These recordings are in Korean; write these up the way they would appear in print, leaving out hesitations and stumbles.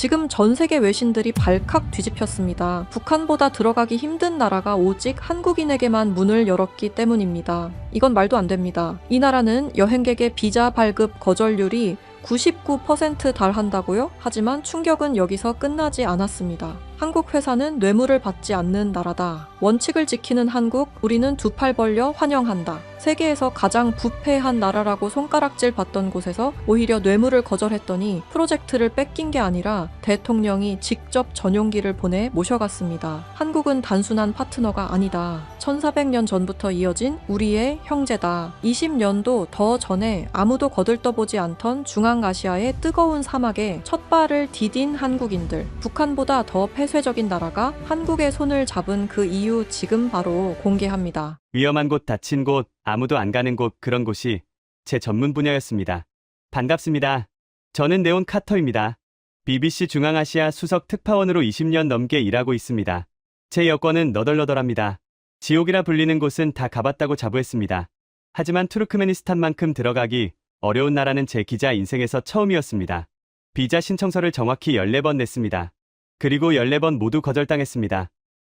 지금 전 세계 외신들이 발칵 뒤집혔습니다. 북한보다 들어가기 힘든 나라가 오직 한국인에게만 문을 열었기 때문입니다. 이건 말도 안 됩니다. 이 나라는 여행객의 비자 발급 거절률이 99% 달한다고요? 하지만 충격은 여기서 끝나지 않았습니다. 한국 회사는 뇌물을 받지 않는 나라다. 원칙을 지키는 한국, 우리는 두 팔 벌려 환영한다. 세계에서 가장 부패한 나라라고 손가락질 받던 곳에서 오히려 뇌물을 거절했더니 프로젝트를 뺏긴 게 아니라 대통령이 직접 전용기를 보내 모셔갔습니다. 한국은 단순한 파트너가 아니다. 1400년 전부터 이어진 우리의 형제다. 20년도 더 전에 아무도 거들떠보지 않던 중앙아시아의 뜨거운 사막에 첫 발을 디딘 한국인들. 북한보다 더 폐쇄적인 나라가 한국의 손을 잡은 그 이유 지금 바로 공개합니다. 위험한 곳, 닫힌 곳, 아무도 안 가는 곳, 그런 곳이 제 전문 분야였습니다. 반갑습니다. 저는 네온 카터입니다. BBC 중앙아시아 수석 특파원으로 20년 넘게 일하고 있습니다. 제 여권은 너덜너덜합니다. 지옥이라 불리는 곳은 다 가봤다고 자부했습니다. 하지만 투르크메니스탄만큼 들어가기 어려운 나라는 제 기자 인생에서 처음이었습니다. 비자 신청서를 정확히 14번 냈습니다. 그리고 14번 모두 거절당했습니다.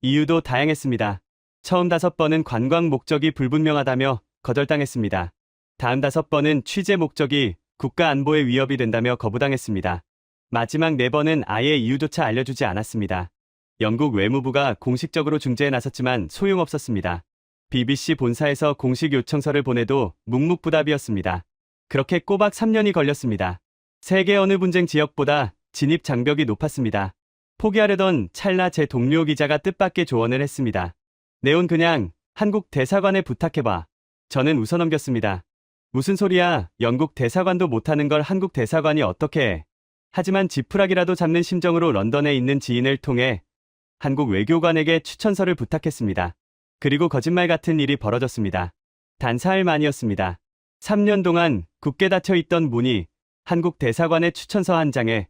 이유도 다양했습니다. 처음 5번은 관광 목적이 불분명하다며 거절당했습니다. 다음 5번은 취재 목적이 국가 안보에 위협이 된다며 거부당했습니다. 마지막 4번은 아예 이유조차 알려주지 않았습니다. 영국 외무부가 공식적으로 중재에 나섰지만 소용없었습니다. BBC 본사에서 공식 요청서를 보내도 묵묵부답이었습니다. 그렇게 꼬박 3년이 걸렸습니다. 세계 어느 분쟁 지역보다 진입 장벽이 높았습니다. 포기하려던 찰나 제 동료 기자가 뜻밖의 조언을 했습니다. 네온 그냥 한국 대사관에 부탁해봐. 저는 웃어넘겼습니다. 무슨 소리야, 영국 대사관도 못하는 걸 한국 대사관이 어떻게 해. 하지만 지푸라기라도 잡는 심정으로 런던에 있는 지인을 통해 한국 외교관에게 추천서를 부탁했습니다. 그리고 거짓말 같은 일이 벌어졌습니다. 단 사흘 만이었습니다. 3년 동안 굳게 닫혀있던 문이 한국 대사관의 추천서 한 장에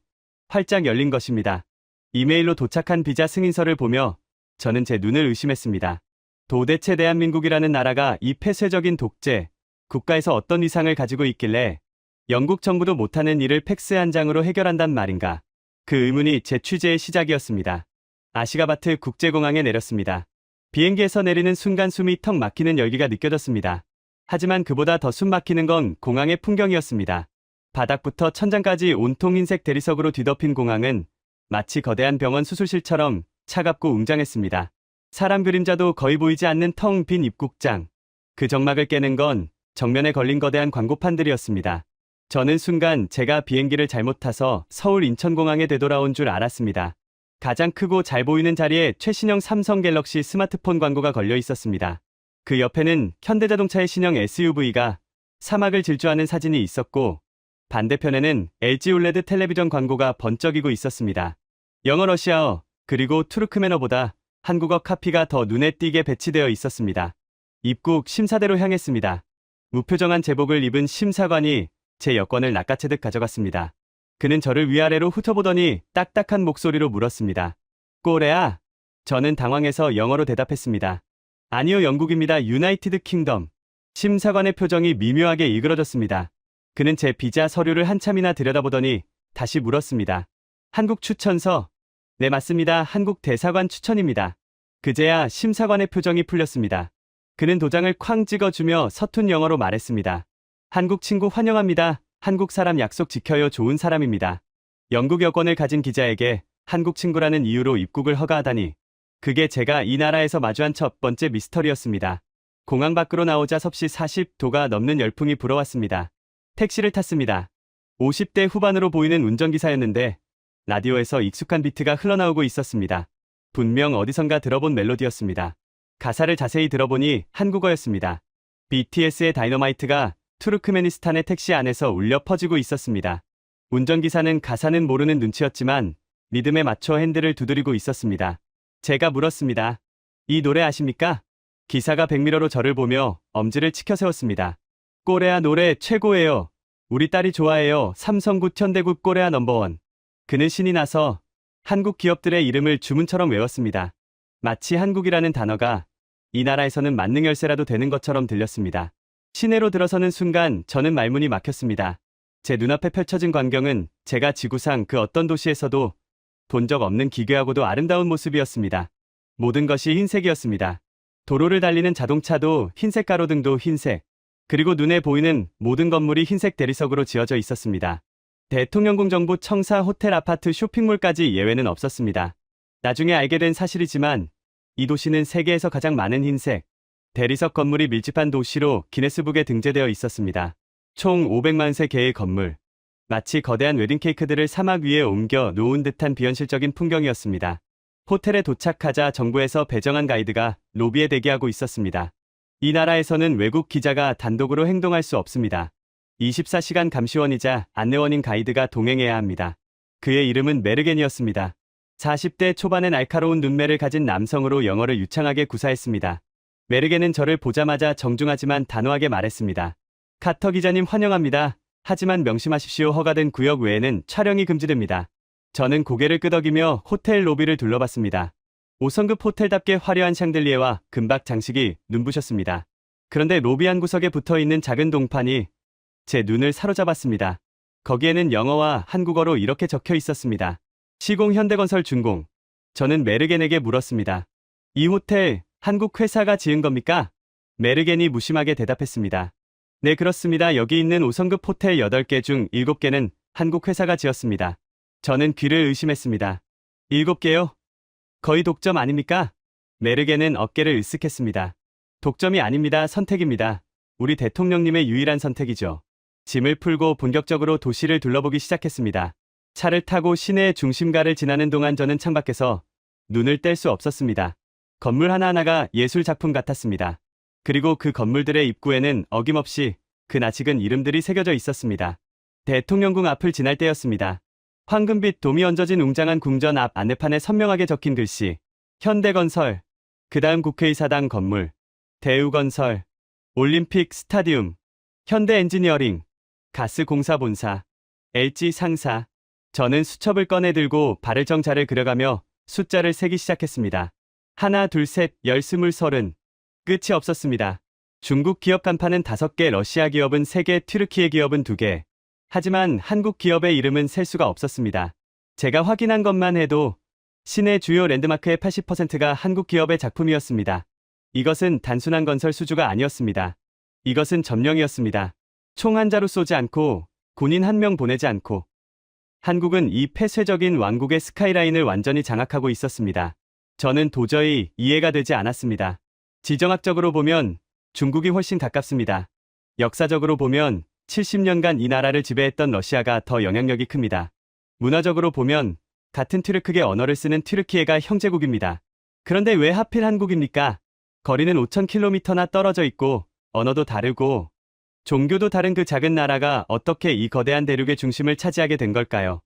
활짝 열린 것입니다. 이메일로 도착한 비자 승인서를 보며 저는 제 눈을 의심했습니다. 도대체 대한민국이라는 나라가 이 폐쇄적인 독재 국가에서 어떤 위상을 가지고 있길래 영국 정부도 못하는 일을 팩스 한 장으로 해결한단 말인가. 그 의문이 제 취재의 시작이었습니다. 아시가바트 국제공항에 내렸습니다. 비행기에서 내리는 순간 숨이 턱 막히는 열기가 느껴졌습니다. 하지만 그보다 더 숨 막히는 건 공항의 풍경이었습니다. 바닥부터 천장까지 온통 흰색 대리석으로 뒤덮인 공항은 마치 거대한 병원 수술실처럼 차갑고 웅장했습니다. 사람 그림자도 거의 보이지 않는 텅 빈 입국장. 그 정막을 깨는 건 정면에 걸린 거대한 광고판들이었습니다. 저는 순간 제가 비행기를 잘못 타서 서울 인천공항에 되돌아온 줄 알았습니다. 가장 크고 잘 보이는 자리에 최신형 삼성 갤럭시 스마트폰 광고가 걸려 있었습니다. 그 옆에는 현대자동차의 신형 SUV가 사막을 질주하는 사진이 있었고 반대편에는 LG 올레드 텔레비전 광고가 번쩍이고 있었습니다. 영어, 러시아어, 그리고 투르크메너보다 한국어 카피가 더 눈에 띄게 배치되어 있었습니다. 입국 심사대로 향했습니다. 무표정한 제복을 입은 심사관이 제 여권을 낚아채듯 가져갔습니다. 그는 저를 위아래로 훑어보더니 딱딱한 목소리로 물었습니다. 꼬레아? 저는 당황해서 영어로 대답했습니다. 아니요, 영국입니다. 유나이티드 킹덤. 심사관의 표정이 미묘하게 일그러졌습니다. 그는 제 비자 서류를 한참이나 들여다보더니 다시 물었습니다. 한국 추천서? 네, 맞습니다. 한국 대사관 추천입니다. 그제야 심사관의 표정이 풀렸습니다. 그는 도장을 쾅 찍어주며 서툰 영어로 말했습니다. 한국 친구 환영합니다. 한국 사람 약속 지켜요. 좋은 사람입니다. 영국 여권을 가진 기자에게 한국 친구라는 이유로 입국을 허가하다니. 그게 제가 이 나라에서 마주한 첫 번째 미스터리였습니다. 공항 밖으로 나오자 섭씨 40도가 넘는 열풍이 불어왔습니다. 택시를 탔습니다. 50대 후반으로 보이는 운전기사였는데 라디오에서 익숙한 비트가 흘러나오고 있었습니다. 분명 어디선가 들어본 멜로디였습니다. 가사를 자세히 들어보니 한국어였습니다. BTS의 다이너마이트가 투르크메니스탄의 택시 안에서 울려 퍼지고 있었습니다. 운전기사는 가사는 모르는 눈치였지만 리듬에 맞춰 핸들을 두드리고 있었습니다. 제가 물었습니다. 이 노래 아십니까? 기사가 백미러로 저를 보며 엄지를 치켜 세웠습니다. 꼬레아 노래 최고예요. 우리 딸이 좋아해요. 삼성굿 현대굿 꼬레아 넘버원. 그는 신이 나서 한국 기업들의 이름을 주문처럼 외웠습니다. 마치 한국이라는 단어가 이 나라에서는 만능 열쇠라도 되는 것처럼 들렸습니다. 시내로 들어서는 순간 저는 말문이 막혔습니다. 제 눈앞에 펼쳐진 광경은 제가 지구상 그 어떤 도시에서도 본 적 없는 기괴하고도 아름다운 모습이었습니다. 모든 것이 흰색이었습니다. 도로를 달리는 자동차도 흰색 가로등도 흰색, 그리고 눈에 보이는 모든 건물이 흰색 대리석으로 지어져 있었습니다. 대통령궁 정부 청사 호텔 아파트 쇼핑몰까지 예외는 없었습니다. 나중에 알게 된 사실이지만 이 도시는 세계에서 가장 많은 흰색 대리석 건물이 밀집한 도시로 기네스북에 등재되어 있었습니다. 총 500만 개의 건물. 마치 거대한 웨딩케이크들을 사막 위에 옮겨 놓은 듯한 비현실적인 풍경이었습니다. 호텔에 도착하자 정부에서 배정한 가이드가 로비에 대기하고 있었습니다. 이 나라에서는 외국 기자가 단독으로 행동할 수 없습니다. 24시간 감시원이자 안내원인 가이드가 동행해야 합니다. 그의 이름은 메르겐이었습니다. 40대 초반의 날카로운 눈매를 가진 남성으로 영어를 유창하게 구사했습니다. 메르겐은 저를 보자마자 정중하지만 단호하게 말했습니다. 카터 기자님 환영합니다. 하지만 명심하십시오. 허가된 구역 외에는 촬영이 금지됩니다. 저는 고개를 끄덕이며 호텔 로비를 둘러봤습니다. 5성급 호텔답게 화려한 샹들리에와 금박 장식이 눈부셨습니다. 그런데 로비 한 구석에 붙어있는 작은 동판이 제 눈을 사로잡았습니다. 거기에는 영어와 한국어로 이렇게 적혀 있었습니다. 시공 현대건설 준공. 저는 메르겐에게 물었습니다. 이 호텔 한국 회사가 지은 겁니까? 메르겐이 무심하게 대답했습니다. 네, 그렇습니다. 여기 있는 5성급 호텔 8개 중 7개는 한국 회사가 지었습니다. 저는 귀를 의심했습니다. 7개요? 거의 독점 아닙니까? 메르겐은 어깨를 으쓱했습니다. 독점이 아닙니다. 선택입니다. 우리 대통령님의 유일한 선택이죠. 짐을 풀고 본격적으로 도시를 둘러보기 시작했습니다. 차를 타고 시내의 중심가를 지나는 동안 저는 창밖에서 눈을 뗄 수 없었습니다. 건물 하나하나가 예술 작품 같았습니다. 그리고 그 건물들의 입구에는 어김없이 그 낯익은 이름들이 새겨져 있었습니다. 대통령궁 앞을 지날 때였습니다. 황금빛 돔이 얹어진 웅장한 궁전 앞 안내판에 선명하게 적힌 글씨. 현대건설, 그 다음 국회의사당 건물, 대우건설, 올림픽 스타디움, 현대엔지니어링, 가스공사 본사, LG 상사. 저는 수첩을 꺼내들고 발을 정자를 그려가며 숫자를 세기 시작했습니다. 하나, 둘, 셋, 열, 스물, 서른. 끝이 없었습니다. 중국 기업 간판은 5개, 러시아 기업은 3개, 튀르키예 기업은 2개. 하지만 한국 기업의 이름은 셀 수가 없었습니다. 제가 확인한 것만 해도 시내 주요 랜드마크의 80%가 한국 기업의 작품이었습니다. 이것은 단순한 건설 수주가 아니었습니다. 이것은 점령이었습니다. 총 한 자루 쏘지 않고, 군인 한 명 보내지 않고. 한국은 이 폐쇄적인 왕국의 스카이라인을 완전히 장악하고 있었습니다. 저는 도저히 이해가 되지 않았습니다. 지정학적으로 보면 중국이 훨씬 가깝습니다. 역사적으로 보면 70년간 이 나라를 지배했던 러시아가 더 영향력이 큽니다. 문화적으로 보면 같은 튀르크계 언어를 쓰는 튀르키예가 형제국입니다. 그런데 왜 하필 한국입니까? 거리는 5,000km나 떨어져 있고 언어도 다르고 종교도 다른 그 작은 나라가 어떻게 이 거대한 대륙의 중심을 차지하게 된 걸까요?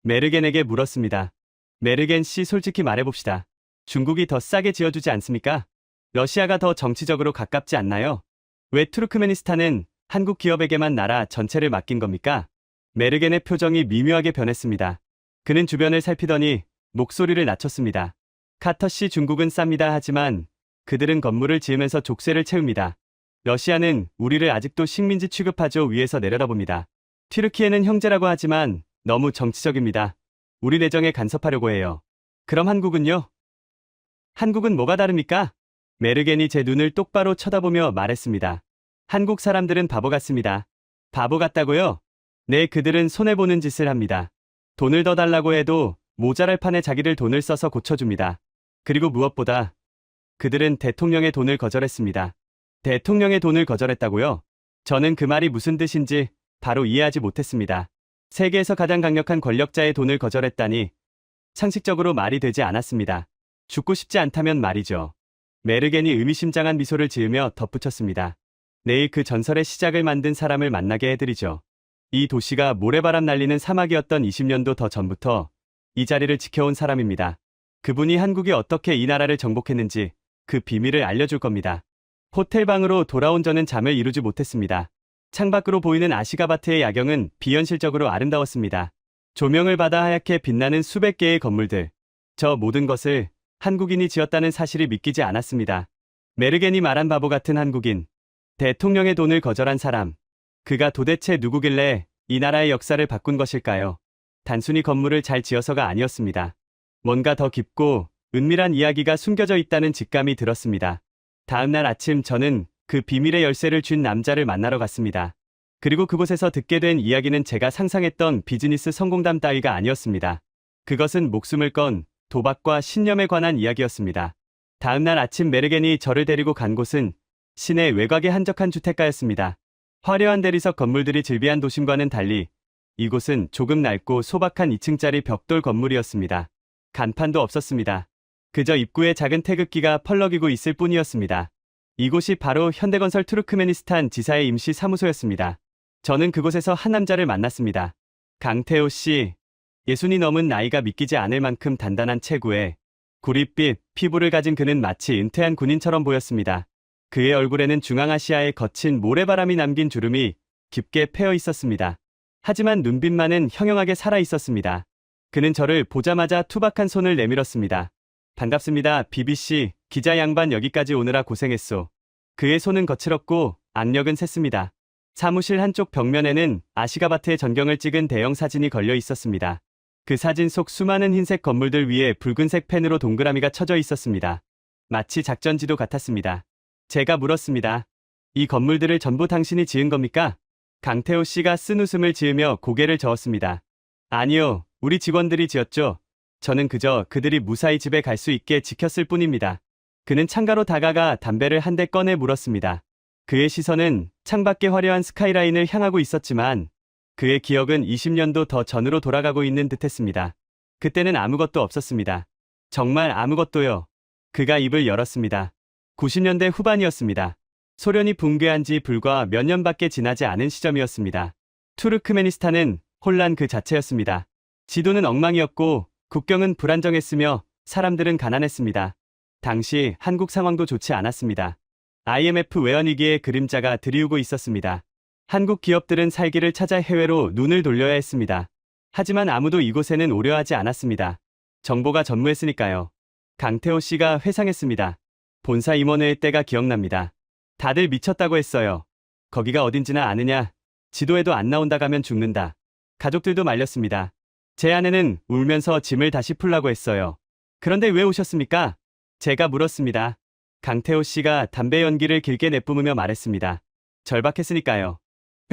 메르겐에게 물었습니다. 메르겐 씨, 솔직히 말해봅시다. 중국이 더 싸게 지어주지 않습니까? 러시아가 더 정치적으로 가깝지 않나요? 왜 투르크메니스탄은 한국 기업에게만 나라 전체를 맡긴 겁니까? 메르겐의 표정이 미묘하게 변했습니다. 그는 주변을 살피더니 목소리를 낮췄습니다. 카터 씨, 중국은 쌉니다. 하지만 그들은 건물을 지으면서 족쇄를 채웁니다. 러시아는 우리를 아직도 식민지 취급하죠. 위에서 내려다봅니다. 튀르키예는 형제라고 하지만 너무 정치적입니다. 우리 내정에 간섭하려고 해요. 그럼 한국은요? 한국은 뭐가 다릅니까? 메르겐이 제 눈을 똑바로 쳐다보며 말했습니다. 한국 사람들은 바보 같습니다. 바보 같다고요? 네, 그들은 손해보는 짓을 합니다. 돈을 더 달라고 해도 모자랄 판에 자기들 돈을 써서 고쳐줍니다. 그리고 무엇보다 그들은 대통령의 돈을 거절했습니다. 대통령의 돈을 거절했다고요? 저는 그 말이 무슨 뜻인지 바로 이해하지 못했습니다. 세계에서 가장 강력한 권력자의 돈을 거절했다니 상식적으로 말이 되지 않았습니다. 죽고 싶지 않다면 말이죠. 메르겐이 의미심장한 미소를 지으며 덧붙였습니다. 내일 그 전설의 시작을 만든 사람을 만나게 해드리죠. 이 도시가 모래바람 날리는 사막이었던 20년도 더 전부터 이 자리를 지켜온 사람입니다. 그분이 한국이 어떻게 이 나라를 정복했는지 그 비밀을 알려줄 겁니다. 호텔 방으로 돌아온 저는 잠을 이루지 못했습니다. 창밖으로 보이는 아시가바트의 야경은 비현실적으로 아름다웠습니다. 조명을 받아 하얗게 빛나는 수백 개의 건물들. 저 모든 것을 한국인이 지었다는 사실이 믿기지 않았습니다. 메르겐이 말한 바보 같은 한국인. 대통령의 돈을 거절한 사람. 그가 도대체 누구길래 이 나라의 역사를 바꾼 것일까요? 단순히 건물을 잘 지어서가 아니었습니다. 뭔가 더 깊고 은밀한 이야기가 숨겨져 있다는 직감이 들었습니다. 다음 날 아침 저는 그 비밀의 열쇠를 쥔 남자를 만나러 갔습니다. 그리고 그곳에서 듣게 된 이야기는 제가 상상했던 비즈니스 성공담 따위가 아니었습니다. 그것은 목숨을 건 도박과 신념에 관한 이야기였습니다. 다음 날 아침 메르겐이 저를 데리고 간 곳은 시내 외곽의 한적한 주택가였습니다. 화려한 대리석 건물들이 즐비한 도심과는 달리 이곳은 조금 낡고 소박한 2층짜리 벽돌 건물이었습니다. 간판도 없었습니다. 그저 입구에 작은 태극기가 펄럭이고 있을 뿐이었습니다. 이곳이 바로 현대건설 투르크메니스탄 지사의 임시 사무소였습니다. 저는 그곳에서 한 남자를 만났습니다. 강태호 씨. 60이 넘은 나이가 믿기지 않을 만큼 단단한 체구에 구릿빛 피부를 가진 그는 마치 은퇴한 군인처럼 보였습니다. 그의 얼굴에는 중앙아시아의 거친 모래바람이 남긴 주름이 깊게 패여 있었습니다. 하지만 눈빛만은 형형하게 살아 있었습니다. 그는 저를 보자마자 투박한 손을 내밀었습니다. 반갑습니다. BBC 기자 양반 여기까지 오느라 고생했소. 그의 손은 거칠었고 악력은 셌습니다. 사무실 한쪽 벽면에는 아시가바트의 전경을 찍은 대형 사진이 걸려 있었습니다. 그 사진 속 수많은 흰색 건물들 위에 붉은색 펜으로 동그라미가 쳐져 있었습니다. 마치 작전지도 같았습니다. 제가 물었습니다. 이 건물들을 전부 당신이 지은 겁니까? 강태호 씨가 쓴 웃음을 지으며 고개를 저었습니다. 아니요, 우리 직원들이 지었죠. 저는 그저 그들이 무사히 집에 갈 수 있게 지켰을 뿐입니다. 그는 창가로 다가가 담배를 한 대 꺼내 물었습니다. 그의 시선은 창밖의 화려한 스카이라인을 향하고 있었지만 그의 기억은 20년도 더 전으로 돌아가고 있는 듯했습니다. 그때는 아무것도 없었습니다. 정말 아무것도요. 그가 입을 열었습니다. 90년대 후반이었습니다. 소련이 붕괴한 지 불과 몇 년밖에 지나지 않은 시점이었습니다. 투르크메니스탄은 혼란 그 자체였습니다. 지도는 엉망이었고 국경은 불안정했으며 사람들은 가난했습니다. 당시 한국 상황도 좋지 않았습니다. IMF 외환위기의 그림자가 드리우고 있었습니다. 한국 기업들은 살기를 찾아 해외로 눈을 돌려야 했습니다. 하지만 아무도 이곳에는 오려 하지 않았습니다. 정보가 전무했으니까요. 강태호 씨가 회상했습니다. 본사 임원회의 때가 기억납니다. 다들 미쳤다고 했어요. 거기가 어딘지나 아느냐? 지도에도 안 나온다 가면 죽는다. 가족들도 말렸습니다. 제 아내는 울면서 짐을 다시 풀라고 했어요. 그런데 왜 오셨습니까? 제가 물었습니다. 강태호 씨가 담배 연기를 길게 내뿜으며 말했습니다. 절박했으니까요.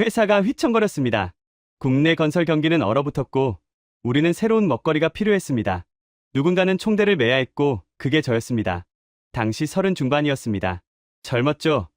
회사가 휘청거렸습니다. 국내 건설 경기는 얼어붙었고 우리는 새로운 먹거리가 필요했습니다. 누군가는 총대를 매야 했고 그게 저였습니다. 당시 30 중반이었습니다. 젊었죠.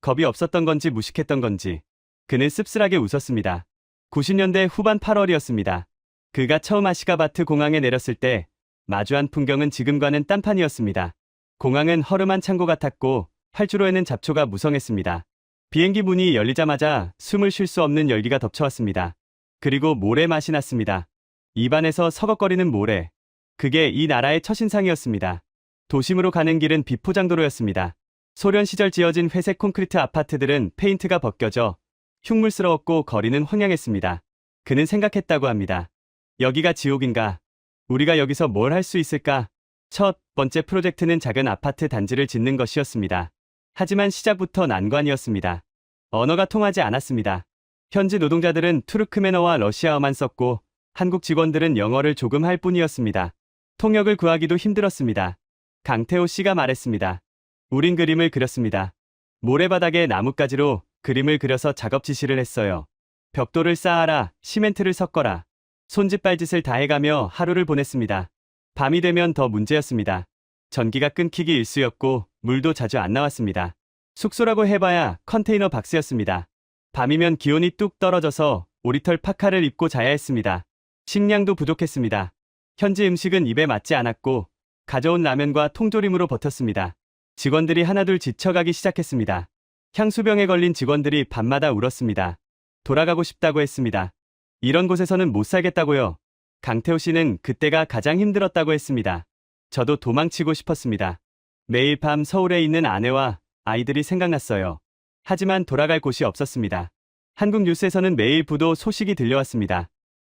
겁이 없었던 건지 무식했던 건지. 그는 씁쓸하게 웃었습니다. 90년대 후반 8월이었습니다. 그가 처음 아시가바트 공항에 내렸을 때 마주한 풍경은 지금과는 딴판이었습니다. 공항은 허름한 창고 같았고 활주로에는 잡초가 무성했습니다. 비행기 문이 열리자마자 숨을 쉴 수 없는 열기가 덮쳐왔습니다. 그리고 모래 맛이 났습니다. 입안에서 서걱거리는 모래. 그게 이 나라의 첫인상이었습니다. 도심으로 가는 길은 비포장도로였습니다. 소련 시절 지어진 회색 콘크리트 아파트들은 페인트가 벗겨져 흉물스러웠고 거리는 황량했습니다. 그는 생각했다고 합니다. 여기가 지옥인가? 우리가 여기서 뭘 할 수 있을까? 첫 번째 프로젝트는 작은 아파트 단지를 짓는 것이었습니다. 하지만 시작부터 난관이었습니다. 언어가 통하지 않았습니다. 현지 노동자들은 투르크메너와 러시아어만 썼고 한국 직원들은 영어를 조금 할 뿐이었습니다. 통역을 구하기도 힘들었습니다. 강태호 씨가 말했습니다. 우린 그림을 그렸습니다. 모래바닥에 나뭇가지로 그림을 그려서 작업 지시를 했어요. 벽돌을 쌓아라, 시멘트를 섞어라. 손짓발짓을 다 해가며 하루를 보냈습니다. 밤이 되면 더 문제였습니다. 전기가 끊기기 일쑤였고 물도 자주 안 나왔습니다. 숙소라고 해봐야 컨테이너 박스였습니다. 밤이면 기온이 뚝 떨어져서 오리털 파카를 입고 자야 했습니다. 식량도 부족했습니다. 현지 음식은 입에 맞지 않았고 가져온 라면과 통조림으로 버텼습니다. 직원들이 하나둘 지쳐가기 시작했습니다. 향수병에 걸린 직원들이 밤마다 울었습니다. 돌아가고 싶다고 했습니다. 이런 곳에서는 못 살겠다고요. 강태호 씨는 그때가 가장 힘들었다고 했습니다. 저도 도망치고 싶었습니다. 매일 밤 서울에 있는 아내와 아이들이 생각났어요. 하지만 돌아갈 곳이 없었습니다. 한국 뉴스에서는 매일 부도 소식이 들려왔습니다.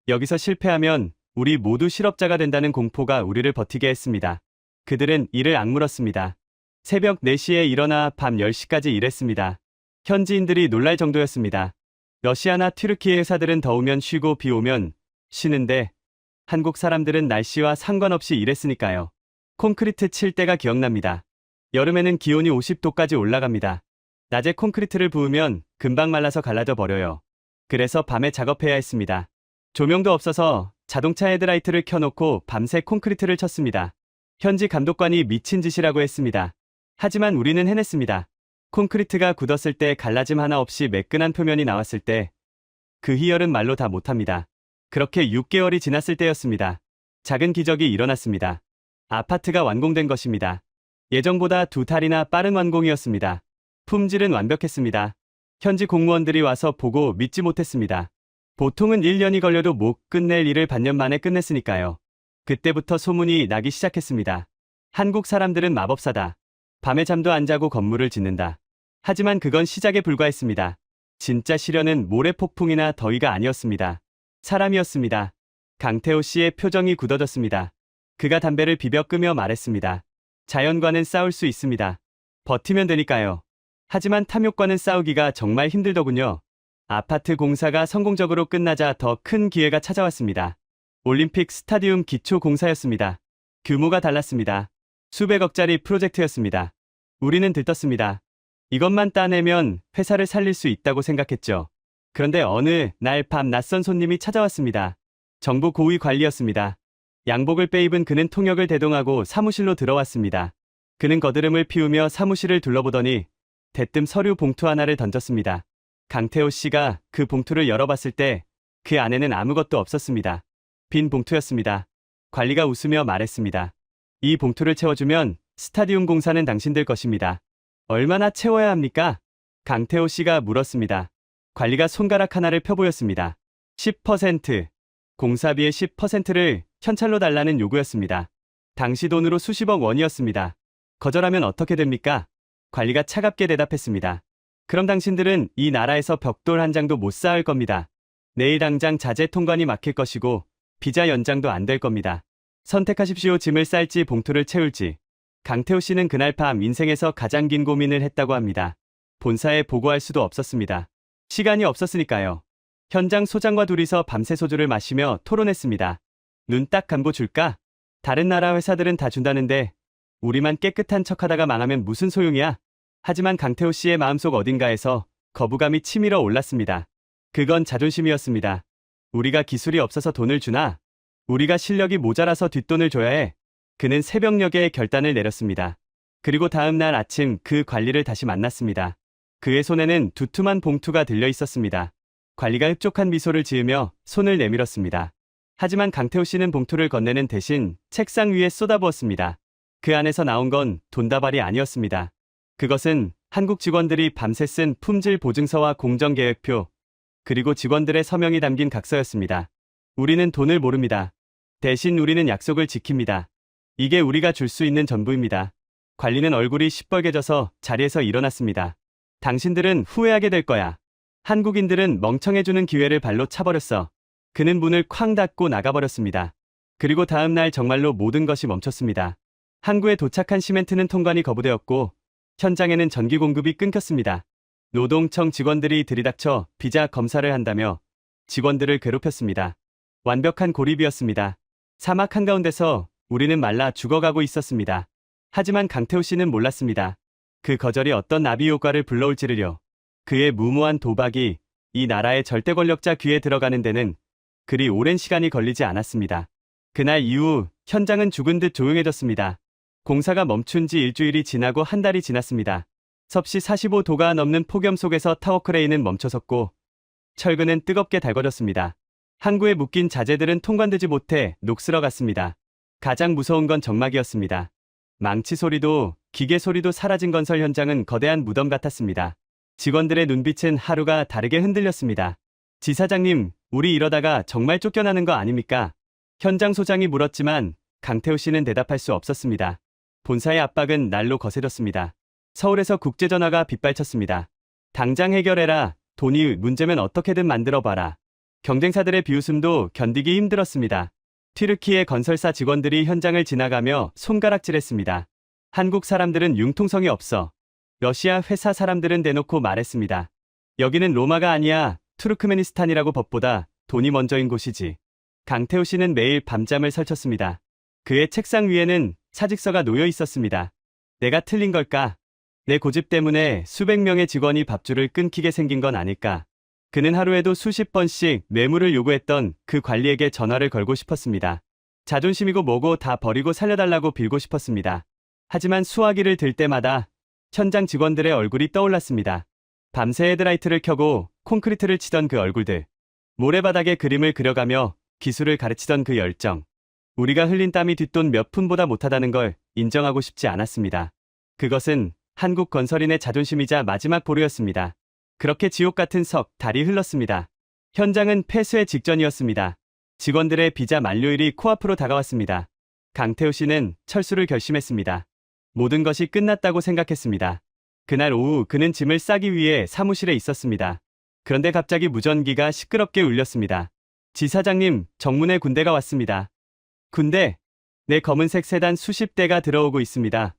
여기서 실패하면 우리 모두 실업자가 된다는 공포가 우리를 버티게 했습니다. 그들은 이를 악물었습니다. 새벽 4시에 일어나 밤 10시까지 일했습니다. 현지인들이 놀랄 정도였습니다. 러시아나 튀르키예 회사들은 더우면 쉬고 비 오면 쉬는데 한국 사람들은 날씨와 상관없이 일했으니까요. 콘크리트 칠 때가 기억납니다. 여름에는 기온이 50도까지 올라갑니다. 낮에 콘크리트를 부으면 금방 말라서 갈라져 버려요. 그래서 밤에 작업해야 했습니다. 조명도 없어서 자동차 헤드라이트를 켜놓고 밤새 콘크리트를 쳤습니다. 현지 감독관이 미친 짓이라고 했습니다. 하지만 우리는 해냈습니다. 콘크리트가 굳었을 때 갈라짐 하나 없이 매끈한 표면이 나왔을 때 그 희열은 말로 다 못합니다. 그렇게 6개월이 지났을 때였습니다. 작은 기적이 일어났습니다. 아파트가 완공된 것입니다. 예정보다 2달이나 빠른 완공이었습니다. 품질은 완벽했습니다. 현지 공무원들이 와서 보고 믿지 못했습니다. 보통은 1년이 걸려도 못 끝낼 일을 반년 만에 끝냈으니까요. 그때부터 소문이 나기 시작했습니다. 한국 사람들은 마법사다. 밤에 잠도 안 자고 건물을 짓는다. 하지만 그건 시작에 불과했습니다. 진짜 시련은 모래폭풍이나 더위가 아니었습니다. 사람이었습니다. 강태호 씨의 표정이 굳어졌습니다. 그가 담배를 비벼 끄며 말했습니다. 자연과는 싸울 수 있습니다. 버티면 되니까요. 하지만 탐욕과는 싸우기가 정말 힘들더군요. 아파트 공사가 성공적으로 끝나자 더 큰 기회가 찾아왔습니다. 올림픽 스타디움 기초 공사였습니다. 규모가 달랐습니다. 수백억짜리 프로젝트였습니다. 우리는 들떴습니다. 이것만 따내면 회사를 살릴 수 있다고 생각했죠. 그런데 어느 날 밤 낯선 손님이 찾아왔습니다. 정부 고위 관리였습니다. 양복을 빼입은 그는 통역을 대동하고 사무실로 들어왔습니다. 그는 거드름을 피우며 사무실을 둘러보더니 대뜸 서류 봉투 하나를 던졌습니다. 강태호 씨가 그 봉투를 열어봤을 때 그 안에는 아무것도 없었습니다. 빈 봉투였습니다. 관리가 웃으며 말했습니다. 이 봉투를 채워주면 스타디움 공사는 당신들 것입니다. 얼마나 채워야 합니까? 강태호 씨가 물었습니다. 관리가 손가락 하나를 펴보였습니다. 10%. 공사비의 10%를 현찰로 달라는 요구였습니다. 당시 돈으로 수십억 원이었습니다. 거절하면 어떻게 됩니까? 관리가 차갑게 대답했습니다. 그럼 당신들은 이 나라에서 벽돌 한 장도 못 쌓을 겁니다. 내일 당장 자재 통관이 막힐 것이고 비자 연장도 안 될 겁니다. 선택하십시오. 짐을 쌀지 봉투를 채울지. 강태호 씨는 그날 밤 인생에서 가장 긴 고민을 했다고 합니다. 본사에 보고할 수도 없었습니다. 시간이 없었으니까요. 현장 소장과 둘이서 밤새 소주를 마시며 토론했습니다. 눈 딱 감고 줄까? 다른 나라 회사들은 다 준다는데 우리만 깨끗한 척하다가 망하면 무슨 소용이야? 하지만 강태호 씨의 마음속 어딘가에서 거부감이 치밀어 올랐습니다. 그건 자존심이었습니다. 우리가 기술이 없어서 돈을 주나? 우리가 실력이 모자라서 뒷돈을 줘야 해. 그는 새벽녘에 결단을 내렸습니다. 그리고 다음 날 아침 그 관리를 다시 만났습니다. 그의 손에는 두툼한 봉투가 들려 있었습니다. 관리가 흡족한 미소를 지으며 손을 내밀었습니다. 하지만 강태호 씨는 봉투를 건네는 대신 책상 위에 쏟아부었습니다. 그 안에서 나온 건 돈다발이 아니었습니다. 그것은 한국 직원들이 밤새 쓴 품질 보증서와 공정계획표, 그리고 직원들의 서명이 담긴 각서였습니다. 우리는 돈을 모릅니다. 대신 우리는 약속을 지킵니다. 이게 우리가 줄 수 있는 전부입니다. 관리는 얼굴이 시뻘개져서 자리에서 일어났습니다. 당신들은 후회하게 될 거야. 한국인들은 멍청해주는 기회를 발로 차버렸어. 그는 문을 쾅 닫고 나가버렸습니다. 그리고 다음 날 정말로 모든 것이 멈췄습니다. 항구에 도착한 시멘트는 통관이 거부되었고 현장에는 전기 공급이 끊겼습니다. 노동청 직원들이 들이닥쳐 비자 검사를 한다며 직원들을 괴롭혔습니다. 완벽한 고립이었습니다. 사막 한가운데서 우리는 말라 죽어가고 있었습니다. 하지만 강태호 씨는 몰랐습니다. 그 거절이 어떤 나비 효과를 불러올지를요. 그의 무모한 도박이 이 나라의 절대 권력자 귀에 들어가는 데는 그리 오랜 시간이 걸리지 않았습니다. 그날 이후 현장은 죽은 듯 조용해졌습니다. 공사가 멈춘 지 일주일이 지나고 한 달이 지났습니다. 섭씨 45도가 넘는 폭염 속에서 타워크레인은 멈춰섰고 철근은 뜨겁게 달궈졌습니다. 항구에 묶인 자재들은 통관되지 못해 녹슬어갔습니다. 가장 무서운 건 정막이었습니다. 망치 소리도 기계 소리도 사라진 건설 현장은 거대한 무덤 같았습니다. 직원들의 눈빛은 하루가 다르게 흔들렸습니다. 지사장님, 우리 이러다가 정말 쫓겨나는 거 아닙니까? 현장 소장이 물었지만 강태호 씨는 대답할 수 없었습니다. 본사의 압박은 날로 거세졌습니다. 서울에서 국제전화가 빗발쳤습니다. 당장 해결해라. 돈이 문제면 어떻게든 만들어봐라. 경쟁사들의 비웃음도 견디기 힘들었습니다. 튀르키예 건설사 직원들이 현장을 지나가며 손가락질했습니다. 한국 사람들은 융통성이 없어. 러시아 회사 사람들은 대놓고 말했습니다. 여기는 로마가 아니야. 투르크메니스탄이라고 법보다 돈이 먼저인 곳이지. 강태호 씨는 매일 밤잠을 설쳤습니다. 그의 책상 위에는 사직서가 놓여 있었습니다. 내가 틀린 걸까? 내 고집 때문에 수백 명의 직원이 밥줄을 끊기게 생긴 건 아닐까? 그는 하루에도 수십 번씩 뇌물을 요구했던 그 관리에게 전화를 걸고 싶었습니다. 자존심이고 뭐고 다 버리고 살려달라고 빌고 싶었습니다. 하지만 수화기를 들 때마다 현장 직원들의 얼굴이 떠올랐습니다. 밤새 헤드라이트를 켜고 콘크리트를 치던 그 얼굴들. 모래바닥에 그림을 그려가며 기술을 가르치던 그 열정. 우리가 흘린 땀이 뒷돈 몇 푼보다 못하다는 걸 인정하고 싶지 않았습니다. 그것은 한국 건설인의 자존심이자 마지막 보루였습니다. 그렇게 지옥 같은 석 달이 흘렀습니다. 현장은 폐쇄 직전이었습니다. 직원들의 비자 만료일이 코앞으로 다가왔습니다. 강태호 씨는 철수를 결심했습니다. 모든 것이 끝났다고 생각했습니다. 그날 오후 그는 짐을 싸기 위해 사무실에 있었습니다. 그런데 갑자기 무전기가 시끄럽게 울렸습니다. 지사장님, 정문에 군대가 왔습니다. 군대? 내 검은색 세단 수십 대가 들어오고 있습니다.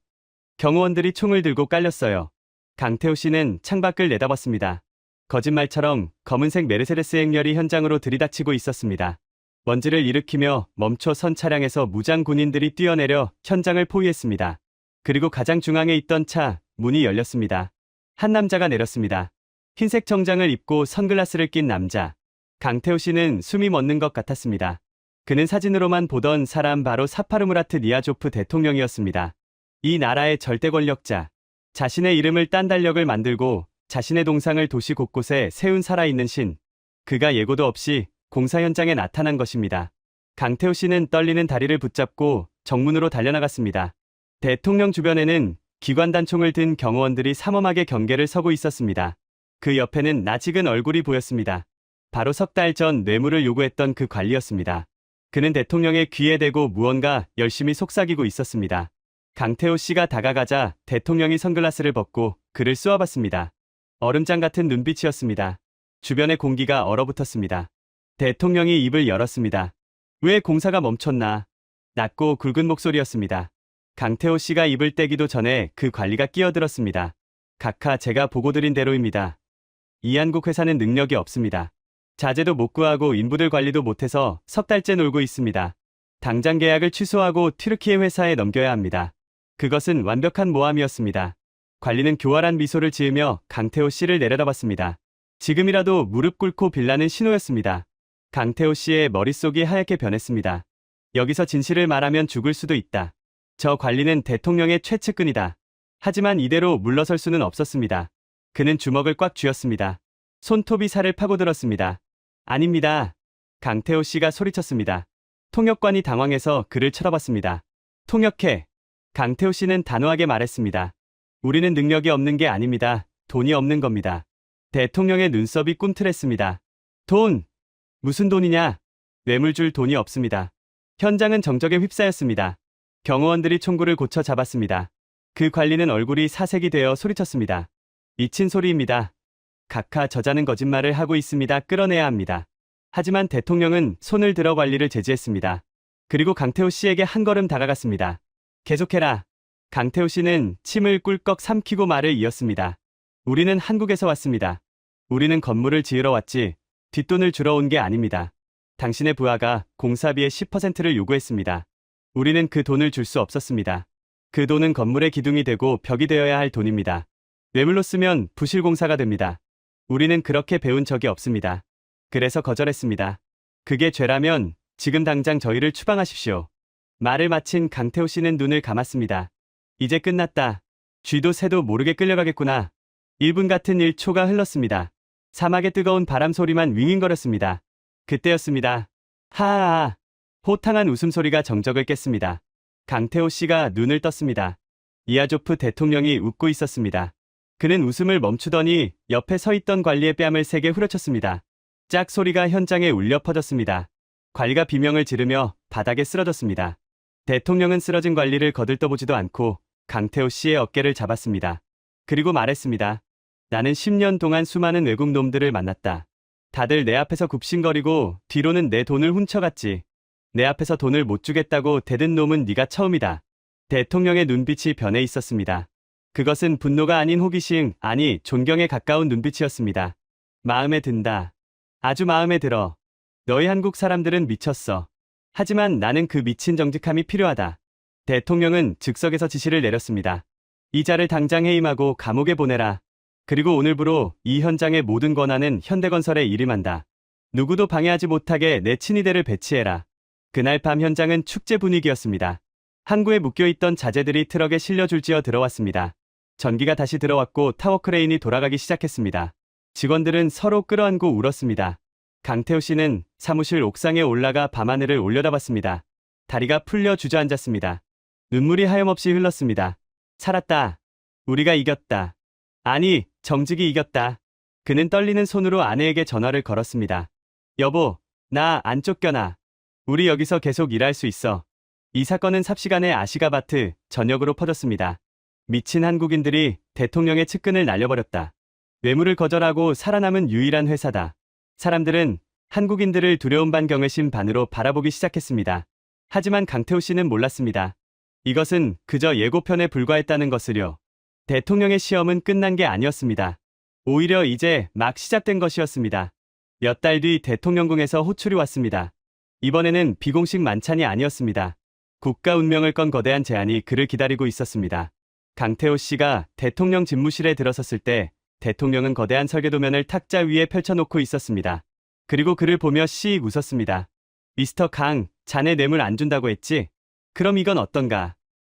경호원들이 총을 들고 깔렸어요. 강태호 씨는 창밖을 내다봤습니다. 거짓말처럼 검은색 메르세데스 행렬이 현장으로 들이닥치고 있었습니다. 먼지를 일으키며 멈춰 선 차량에서 무장 군인들이 뛰어내려 현장을 포위했습니다. 그리고 가장 중앙에 있던 차 문이 열렸습니다. 한 남자가 내렸습니다. 흰색 정장을 입고 선글라스를 낀 남자. 강태호 씨는 숨이 멎는 것 같았습니다. 그는 사진으로만 보던 사람 바로 사파르무라트 니아조프 대통령이었습니다. 이 나라의 절대 권력자. 자신의 이름을 딴 달력을 만들고 자신의 동상을 도시 곳곳에 세운 살아있는 신. 그가 예고도 없이 공사 현장에 나타난 것입니다. 강태호 씨는 떨리는 다리를 붙잡고 정문으로 달려나갔습니다. 대통령 주변에는 기관단총을 든 경호원들이 삼엄하게 경계를 서고 있었습니다. 그 옆에는 낯익은 얼굴이 보였습니다. 바로 석 달 전 뇌물을 요구했던 그 관리였습니다. 그는 대통령의 귀에 대고 무언가 열심히 속삭이고 있었습니다. 강태호 씨가 다가가자 대통령이 선글라스를 벗고 그를 쏘아봤습니다. 얼음장 같은 눈빛이었습니다. 주변의 공기가 얼어붙었습니다. 대통령이 입을 열었습니다. 왜 공사가 멈췄나? 낮고 굵은 목소리였습니다. 강태호 씨가 입을 떼기도 전에 그 관리가 끼어들었습니다. 각하, 제가 보고드린 대로입니다. 이한국 회사는 능력이 없습니다. 자재도 못 구하고 인부들 관리도 못해서 석 달째 놀고 있습니다. 당장 계약을 취소하고 튀르키예 회사에 넘겨야 합니다. 그것은 완벽한 모함이었습니다. 관리는 교활한 미소를 지으며 강태호 씨를 내려다봤습니다. 지금이라도 무릎 꿇고 빌라는 신호였습니다. 강태호 씨의 머릿속이 하얗게 변했습니다. 여기서 진실을 말하면 죽을 수도 있다. 저 관리는 대통령의 최측근이다. 하지만 이대로 물러설 수는 없었습니다. 그는 주먹을 꽉 쥐었습니다. 손톱이 살을 파고들었습니다. 아닙니다. 강태호 씨가 소리쳤습니다. 통역관이 당황해서 그를 쳐다봤습니다. 통역해. 강태호 씨는 단호하게 말했습니다. 우리는 능력이 없는 게 아닙니다. 돈이 없는 겁니다. 대통령의 눈썹이 꿈틀했습니다. 돈! 무슨 돈이냐? 뇌물 줄 돈이 없습니다. 현장은 정적에 휩싸였습니다. 경호원들이 총구를 고쳐 잡았습니다. 그 관리는 얼굴이 사색이 되어 소리쳤습니다. 미친 소리입니다. 각하, 저자는 거짓말을 하고 있습니다. 끌어내야 합니다. 하지만 대통령은 손을 들어 관리를 제지했습니다. 그리고 강태호 씨에게 한 걸음 다가갔습니다. 계속해라. 강태호 씨는 침을 꿀꺽 삼키고 말을 이었습니다. 우리는 한국에서 왔습니다. 우리는 건물을 지으러 왔지 뒷돈을 주러 온 게 아닙니다. 당신의 부하가 공사비의 10%를 요구했습니다. 우리는 그 돈을 줄 수 없었습니다. 그 돈은 건물의 기둥이 되고 벽이 되어야 할 돈입니다. 뇌물로 쓰면 부실공사가 됩니다. 우리는 그렇게 배운 적이 없습니다. 그래서 거절했습니다. 그게 죄라면 지금 당장 저희를 추방하십시오. 말을 마친 강태호 씨는 눈을 감았습니다. 이제 끝났다. 쥐도 새도 모르게 끌려가겠구나. 1분 같은 1초가 흘렀습니다. 사막의 뜨거운 바람 소리만 윙윙거렸습니다. 그때였습니다. 하하하. 호탕한 웃음소리가 정적을 깼습니다. 강태호 씨가 눈을 떴습니다. 이아조프 대통령이 웃고 있었습니다. 그는 웃음을 멈추더니 옆에 서 있던 관리의 뺨을 세게 후려쳤습니다. 짝 소리가 현장에 울려 퍼졌습니다. 관리가 비명을 지르며 바닥에 쓰러졌습니다. 대통령은 쓰러진 관리를 거들떠보지도 않고 강태호 씨의 어깨를 잡았습니다. 그리고 말했습니다. 나는 10년 동안 수많은 외국 놈들을 만났다. 다들 내 앞에서 굽신거리고 뒤로는 내 돈을 훔쳐갔지. 내 앞에서 돈을 못 주겠다고 대든 놈은 네가 처음이다. 대통령의 눈빛이 변해 있었습니다. 그것은 분노가 아닌 호기심, 아니 존경에 가까운 눈빛이었습니다. 마음에 든다. 아주 마음에 들어. 너희 한국 사람들은 미쳤어. 하지만 나는 그 미친 정직함이 필요하다. 대통령은 즉석에서 지시를 내렸습니다. 이자를 당장 해임하고 감옥에 보내라. 그리고 오늘부로 이 현장의 모든 권한은 현대건설에 일임한다. 누구도 방해하지 못하게 내 친위대를 배치해라. 그날 밤 현장은 축제 분위기였습니다. 항구에 묶여있던 자재들이 트럭에 실려 줄지어 들어왔습니다. 전기가 다시 들어왔고 타워 크레인이 돌아가기 시작했습니다. 직원들은 서로 끌어안고 울었습니다. 강태호 씨는 사무실 옥상에 올라가 밤하늘을 올려다봤습니다. 다리가 풀려 주저앉았습니다. 눈물이 하염없이 흘렀습니다. 살았다. 우리가 이겼다. 아니, 정직이 이겼다. 그는 떨리는 손으로 아내에게 전화를 걸었습니다. 여보, 나 안 쫓겨나. 우리 여기서 계속 일할 수 있어. 이 사건은 삽시간에 아시가바트 전역으로 퍼졌습니다. 미친 한국인들이 대통령의 측근을 날려버렸다. 뇌물을 거절하고 살아남은 유일한 회사다. 사람들은 한국인들을 두려운 반 경외심 반으로 바라보기 시작했습니다. 하지만 강태호 씨는 몰랐습니다. 이것은 그저 예고편에 불과했다는 것을요. 대통령의 시험은 끝난 게 아니었습니다. 오히려 이제 막 시작된 것이었습니다. 몇 달 뒤 대통령궁에서 호출이 왔습니다. 이번에는 비공식 만찬이 아니었습니다. 국가 운명을 건 거대한 제안이 그를 기다리고 있었습니다. 강태호 씨가 대통령 집무실에 들어섰을 때 대통령은 거대한 설계도면을 탁자 위에 펼쳐놓고 있었습니다. 그리고 그를 보며 씩 웃었습니다. 미스터 강, 자네 뇌물 안 준다고 했지? 그럼 이건 어떤가?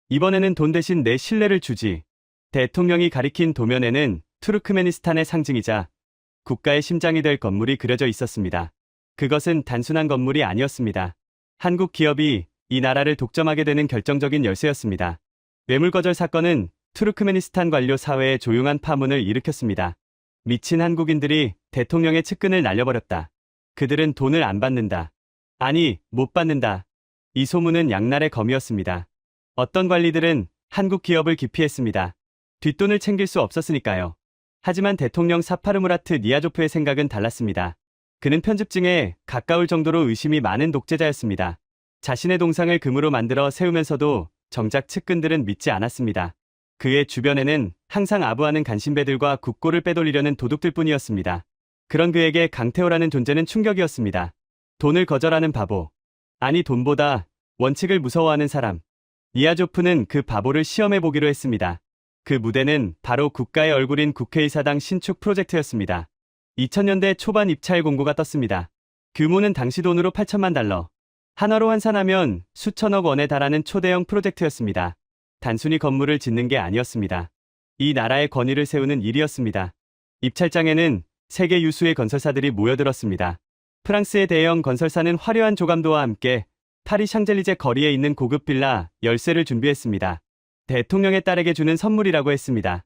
이번에는 돈 대신 내 신뢰를 주지. 대통령이 가리킨 도면에는 투르크메니스탄의 상징이자 국가의 심장이 될 건물이 그려져 있었습니다. 그것은 단순한 건물이 아니었습니다. 한국 기업이 이 나라를 독점하게 되는 결정적인 열쇠였습니다. 뇌물 거절 사건은 투르크메니스탄 관료 사회에 조용한 파문을 일으켰습니다. 미친 한국인들이 대통령의 측근을 날려버렸다. 그들은 돈을 안 받는다. 아니, 못 받는다. 이 소문은 양날의 검이었습니다. 어떤 관리들은 한국 기업을 기피했습니다. 뒷돈을 챙길 수 없었으니까요. 하지만 대통령 사파르무라트 니아조프의 생각은 달랐습니다. 그는 편집증에 가까울 정도로 의심이 많은 독재자였습니다. 자신의 동상을 금으로 만들어 세우면서도 정작 측근들은 믿지 않았습니다. 그의 주변에는 항상 아부하는 간신배들과 국고를 빼돌리려는 도둑들뿐이었습니다. 그런 그에게 강태호라는 존재는 충격이었습니다. 돈을 거절하는 바보. 아니, 돈보다 원칙을 무서워하는 사람. 니아조프는 그 바보를 시험해보기로 했습니다. 그 무대는 바로 국가의 얼굴인 국회의사당 신축 프로젝트였습니다. 2000년대 초반 입찰 공고가 떴습니다. 규모는 당시 돈으로 8천만 달러. 한화로 환산하면 수천억 원에 달하는 초대형 프로젝트였습니다. 단순히 건물을 짓는 게 아니었습니다. 이 나라의 권위를 세우는 일이었습니다. 입찰장에는 세계 유수의 건설사들이 모여들었습니다. 프랑스의 대형 건설사는 화려한 조감도와 함께 파리 샹젤리제 거리에 있는 고급 빌라 열쇠를 준비했습니다. 대통령의 딸에게 주는 선물이라고 했습니다.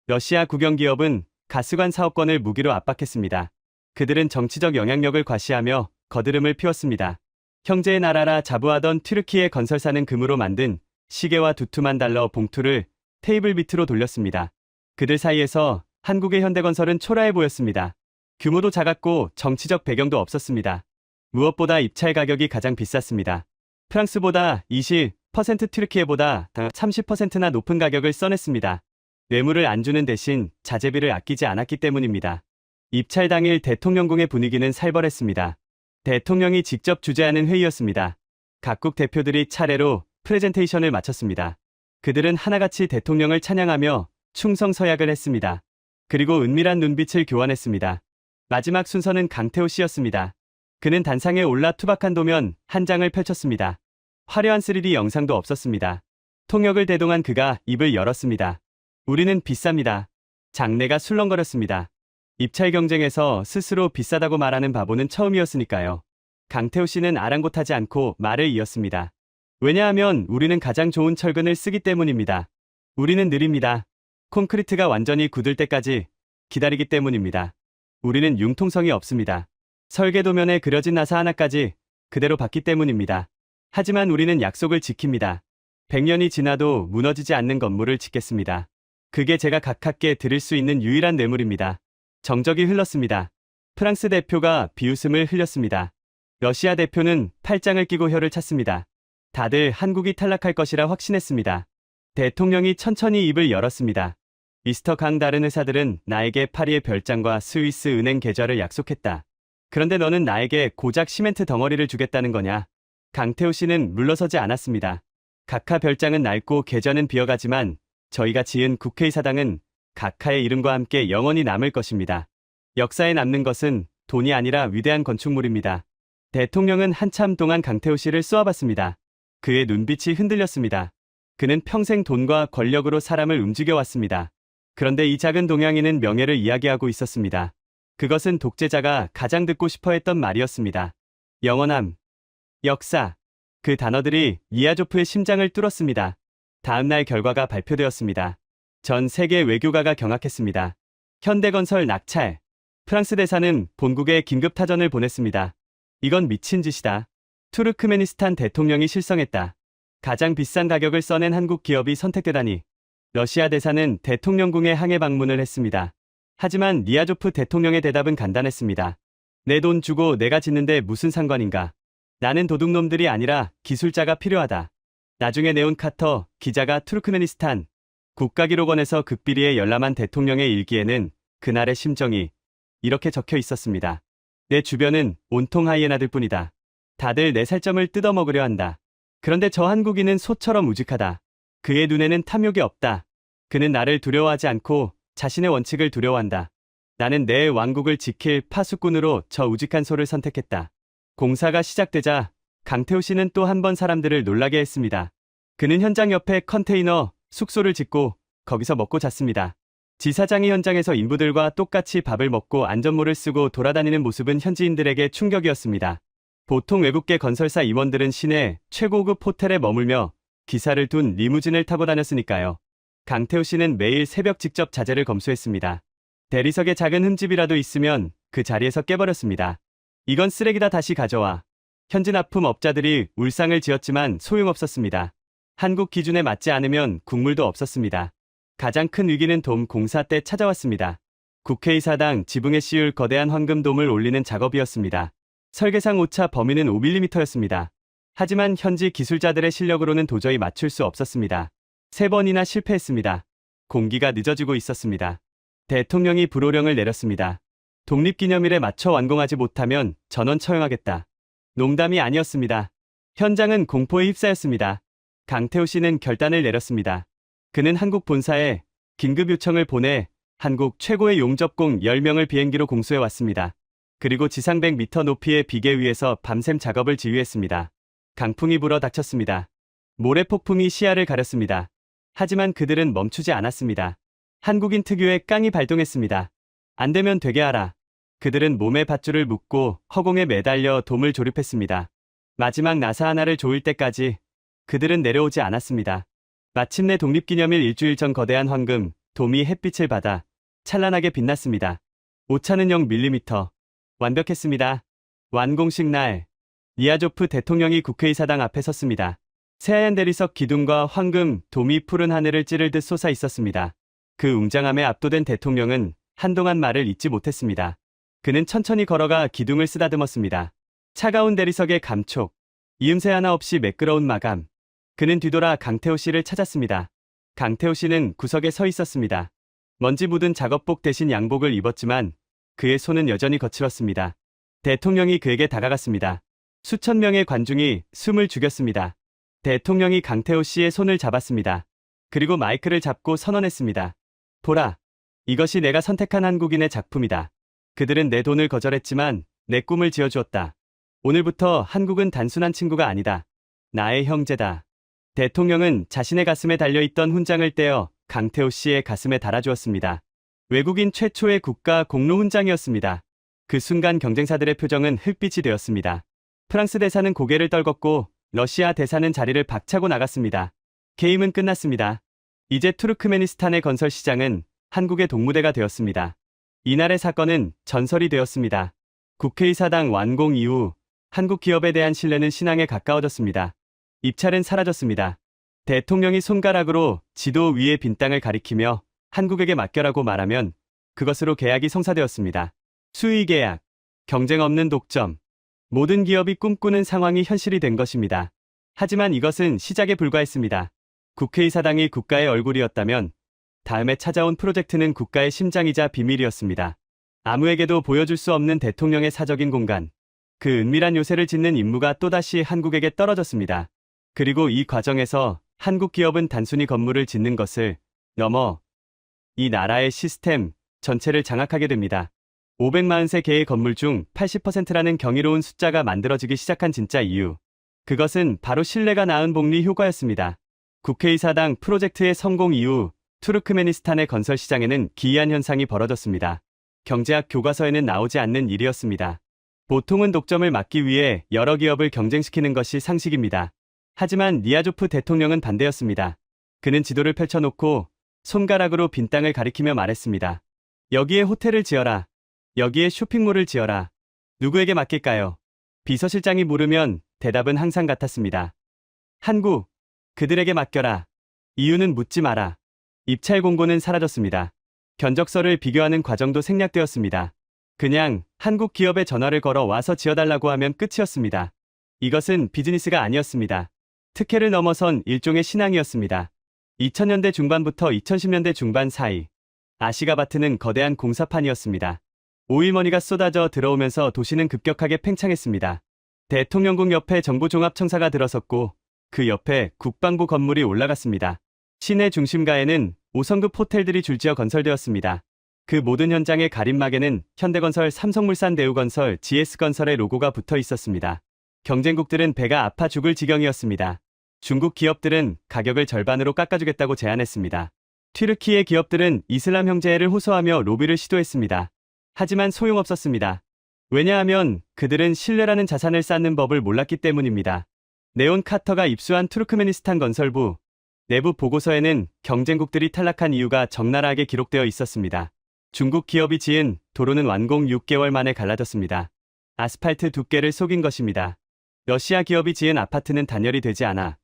러시아 국영기업은 가스관 사업권을 무기로 압박했습니다. 그들은 정치적 영향력을 과시하며 거드름을 피웠습니다. 형제의 나라라 자부하던 튀르키예 건설사는 금으로 만든 시계와 두툼한 달러 봉투를 테이블 밑으로 돌렸습니다. 그들 사이에서 한국의 현대건설은 초라해 보였습니다. 규모도 작았고 정치적 배경도 없었습니다. 무엇보다 입찰 가격이 가장 비쌌습니다. 프랑스보다 20%, 튀르키예보다 30%나 높은 가격을 써냈습니다. 뇌물을 안 주는 대신 자재비를 아끼지 않았기 때문입니다. 입찰 당일 대통령궁의 분위기는 살벌했습니다. 대통령이 직접 주재하는 회의였습니다. 각국 대표들이 차례로 프레젠테이션을 마쳤습니다. 그들은 하나같이 대통령을 찬양하며 충성서약을 했습니다. 그리고 은밀한 눈빛을 교환했습니다. 마지막 순서는 강태호 씨였습니다. 그는 단상에 올라 투박한 도면 한 장을 펼쳤습니다. 화려한 3D 영상도 없었습니다. 통역을 대동한 그가 입을 열었습니다. 우리는 비쌉니다. 장내가 술렁거렸습니다. 입찰 경쟁에서 스스로 비싸다고 말하는 바보는 처음이었으니까요. 강태호 씨는 아랑곳하지 않고 말을 이었습니다. 왜냐하면 우리는 가장 좋은 철근을 쓰기 때문입니다. 우리는 느립니다. 콘크리트가 완전히 굳을 때까지 기다리기 때문입니다. 우리는 융통성이 없습니다. 설계도면에 그려진 나사 하나까지 그대로 받기 때문입니다. 하지만 우리는 약속을 지킵니다. 100년이 지나도 무너지지 않는 건물을 짓겠습니다. 그게 제가 가깝게 드릴 수 있는 유일한 뇌물입니다. 정적이 흘렀습니다. 프랑스 대표가 비웃음을 흘렸습니다. 러시아 대표는 팔짱을 끼고 혀를 찼습니다. 다들 한국이 탈락할 것이라 확신했습니다. 대통령이 천천히 입을 열었습니다. 미스터 강, 다른 회사들은 나에게 파리의 별장과 스위스 은행 계좌를 약속했다. 그런데 너는 나에게 고작 시멘트 덩어리를 주겠다는 거냐? 강태호 씨는 물러서지 않았습니다. 각하 별장은 낡고 계좌는 비어가지만 저희가 지은 국회의사당은 각하의 이름과 함께 영원히 남을 것입니다. 역사에 남는 것은 돈이 아니라 위대한 건축물입니다. 대통령은 한참 동안 강태호 씨를 쏘아봤습니다. 그의 눈빛이 흔들렸습니다. 그는 평생 돈과 권력으로 사람을 움직여왔습니다. 그런데 이 작은 동양인은 명예를 이야기하고 있었습니다. 그것은 독재자가 가장 듣고 싶어 했던 말이었습니다. 영원함, 역사. 그 단어들이 니아조프의 심장을 뚫었습니다. 다음 날 결과가 발표되었습니다. 전 세계 외교가가 경악했습니다. 현대건설 낙찰. 프랑스 대사는 본국에 긴급타전을 보냈습니다. 이건 미친 짓이다. 투르크메니스탄 대통령이 실성했다. 가장 비싼 가격을 써낸 한국 기업이 선택되다니. 러시아 대사는 대통령궁에 항해 방문을 했습니다. 하지만 니아조프 대통령의 대답은 간단했습니다. 내 돈 주고 내가 짓는데 무슨 상관인가. 나는 도둑놈들이 아니라 기술자가 필요하다. 나중에 네온 카터 기자가 투르크메니스탄 국가기록원에서 극비리에 열람한 대통령의 일기에는 그날의 심정이 이렇게 적혀 있었습니다. 내 주변은 온통 하이에나들 뿐이다. 다들 내 살점을 뜯어먹으려 한다. 그런데 저 한국인은 소처럼 우직하다. 그의 눈에는 탐욕이 없다. 그는 나를 두려워하지 않고 자신의 원칙을 두려워한다. 나는 내 왕국을 지킬 파수꾼으로 저 우직한 소를 선택했다. 공사가 시작되자 강태호 씨는 또 한 번 사람들을 놀라게 했습니다. 그는 현장 옆에 컨테이너 숙소를 짓고 거기서 먹고 잤습니다. 지사장이 현장에서 인부들과 똑같이 밥을 먹고 안전모를 쓰고 돌아다니는 모습은 현지인들에게 충격이었습니다. 보통 외국계 건설사 임원들은 시내 최고급 호텔에 머물며 기사를 둔 리무진을 타고 다녔으니까요. 강태호 씨는 매일 새벽 직접 자재를 검수했습니다. 대리석에 작은 흠집이라도 있으면 그 자리에서 깨버렸습니다. 이건 쓰레기다, 다시 가져와. 현지 납품 업자들이 울상을 지었지만 소용없었습니다. 한국 기준에 맞지 않으면 국물도 없었습니다. 가장 큰 위기는 돔 공사 때 찾아왔습니다. 국회의사당 지붕에 씌울 거대한 황금돔을 올리는 작업이었습니다. 설계상 오차 범위는 5mm였습니다. 하지만 현지 기술자들의 실력으로는 도저히 맞출 수 없었습니다. 3번이나 실패했습니다. 공기가 늦어지고 있었습니다. 대통령이 불호령을 내렸습니다. 독립기념일에 맞춰 완공하지 못하면 전원 처형하겠다. 농담이 아니었습니다. 현장은 공포에 휩싸였습니다. 강태호 씨는 결단을 내렸습니다. 그는 한국 본사에 긴급 요청을 보내 한국 최고의 용접공 10명을 비행기로 공수해 왔습니다. 그리고 지상 100m 높이의 비계 위에서 밤샘 작업을 지휘했습니다. 강풍이 불어 닥쳤습니다. 모래폭풍이 시야를 가렸습니다. 하지만 그들은 멈추지 않았습니다. 한국인 특유의 깡이 발동했습니다. 안 되면 되게 하라. 그들은 몸에 밧줄을 묶고 허공에 매달려 돔을 조립했습니다. 마지막 나사 하나를 조일 때까지 그들은 내려오지 않았습니다. 마침내 독립기념일 일주일 전 거대한 황금 돔이 햇빛을 받아 찬란하게 빛났습니다. 오차는 0mm. 완벽했습니다. 완공식 날, 니아조프 대통령이 국회의사당 앞에 섰습니다. 새하얀 대리석 기둥과 황금 돔이 푸른 하늘을 찌를 듯 솟아 있었습니다. 그 웅장함에 압도된 대통령은 한동안 말을 잇지 못했습니다. 그는 천천히 걸어가 기둥을 쓰다듬었습니다. 차가운 대리석의 감촉, 이음새 하나 없이 매끄러운 마감. 그는 뒤돌아 강태호 씨를 찾았습니다. 강태호 씨는 구석에 서 있었습니다. 먼지 묻은 작업복 대신 양복을 입었지만 그의 손은 여전히 거칠었습니다. 대통령이 그에게 다가갔습니다. 수천 명의 관중이 숨을 죽였습니다. 대통령이 강태호 씨의 손을 잡았습니다. 그리고 마이크를 잡고 선언했습니다. 보라, 이것이 내가 선택한 한국인의 작품이다. 그들은 내 돈을 거절했지만 내 꿈을 지어주었다. 오늘부터 한국은 단순한 친구가 아니다. 나의 형제다. 대통령은 자신의 가슴에 달려있던 훈장을 떼어 강태호 씨의 가슴에 달아주었습니다. 외국인 최초의 국가 공로 훈장이었습니다. 그 순간 경쟁사들의 표정은 흙빛이 되었습니다. 프랑스 대사는 고개를 떨궜고 러시아 대사는 자리를 박차고 나갔습니다. 게임은 끝났습니다. 이제 투르크메니스탄의 건설 시장은 한국의 동무대가 되었습니다. 이날의 사건은 전설이 되었습니다. 국회의사당 완공 이후 한국 기업에 대한 신뢰는 신앙에 가까워졌습니다. 입찰은 사라졌습니다. 대통령이 손가락으로 지도 위의 빈 땅을 가리키며 한국에게 맡겨라고 말하면 그것으로 계약이 성사되었습니다. 수의 계약, 경쟁 없는 독점. 모든 기업이 꿈꾸는 상황이 현실이 된 것입니다. 하지만 이것은 시작에 불과했습니다. 국회의사당이 국가의 얼굴이었다면 다음에 찾아온 프로젝트는 국가의 심장이자 비밀이었습니다. 아무에게도 보여줄 수 없는 대통령의 사적인 공간. 그 은밀한 요새를 짓는 임무가 또다시 한국에게 떨어졌습니다. 그리고 이 과정에서 한국 기업은 단순히 건물을 짓는 것을 넘어 이 나라의 시스템 전체를 장악하게 됩니다. 543개의 건물 중 80%라는 경이로운 숫자가 만들어지기 시작한 진짜 이유. 그것은 바로 신뢰가 낳은 복리 효과였습니다. 국회의사당 프로젝트의 성공 이후 투르크메니스탄의 건설 시장에는 기이한 현상이 벌어졌습니다. 경제학 교과서에는 나오지 않는 일이었습니다. 보통은 독점을 막기 위해 여러 기업을 경쟁시키는 것이 상식입니다. 하지만 니아조프 대통령은 반대였습니다. 그는 지도를 펼쳐놓고 손가락으로 빈 땅을 가리키며 말했습니다. 여기에 호텔을 지어라. 여기에 쇼핑몰을 지어라. 누구에게 맡길까요? 비서실장이 물으면 대답은 항상 같았습니다. 한국, 그들에게 맡겨라. 이유는 묻지 마라. 입찰 공고는 사라졌습니다. 견적서를 비교하는 과정도 생략되었습니다. 그냥 한국 기업에 전화를 걸어 와서 지어달라고 하면 끝이었습니다. 이것은 비즈니스가 아니었습니다. 특혜를 넘어선 일종의 신앙이었습니다. 2000년대 중반부터 2010년대 중반 사이, 아시가바트는 거대한 공사판이었습니다. 오일머니가 쏟아져 들어오면서 도시는 급격하게 팽창했습니다. 대통령궁 옆에 정부종합청사가 들어섰고 그 옆에 국방부 건물이 올라갔습니다. 시내 중심가에는 5성급 호텔들이 줄지어 건설되었습니다. 그 모든 현장의 가림막에는 현대건설, 삼성물산, 대우건설, GS건설의 로고가 붙어 있었습니다. 경쟁국들은 배가 아파 죽을 지경이었습니다. 중국 기업들은 가격을 절반으로 깎아주겠다고 제안했습니다. 튀르키예 기업들은 이슬람 형제를 호소하며 로비를 시도했습니다. 하지만 소용없었습니다. 왜냐하면 그들은 신뢰라는 자산을 쌓는 법을 몰랐기 때문입니다. 네온 카터가 입수한 투르크메니스탄 건설부 내부 보고서에는 경쟁국들이 탈락한 이유가 적나라하게 기록되어 있었습니다. 중국 기업이 지은 도로는 완공 6개월 만에 갈라졌습니다. 아스팔트 두께를 속인 것입니다. 러시아 기업이 지은 아파트는 단열이 되지 않아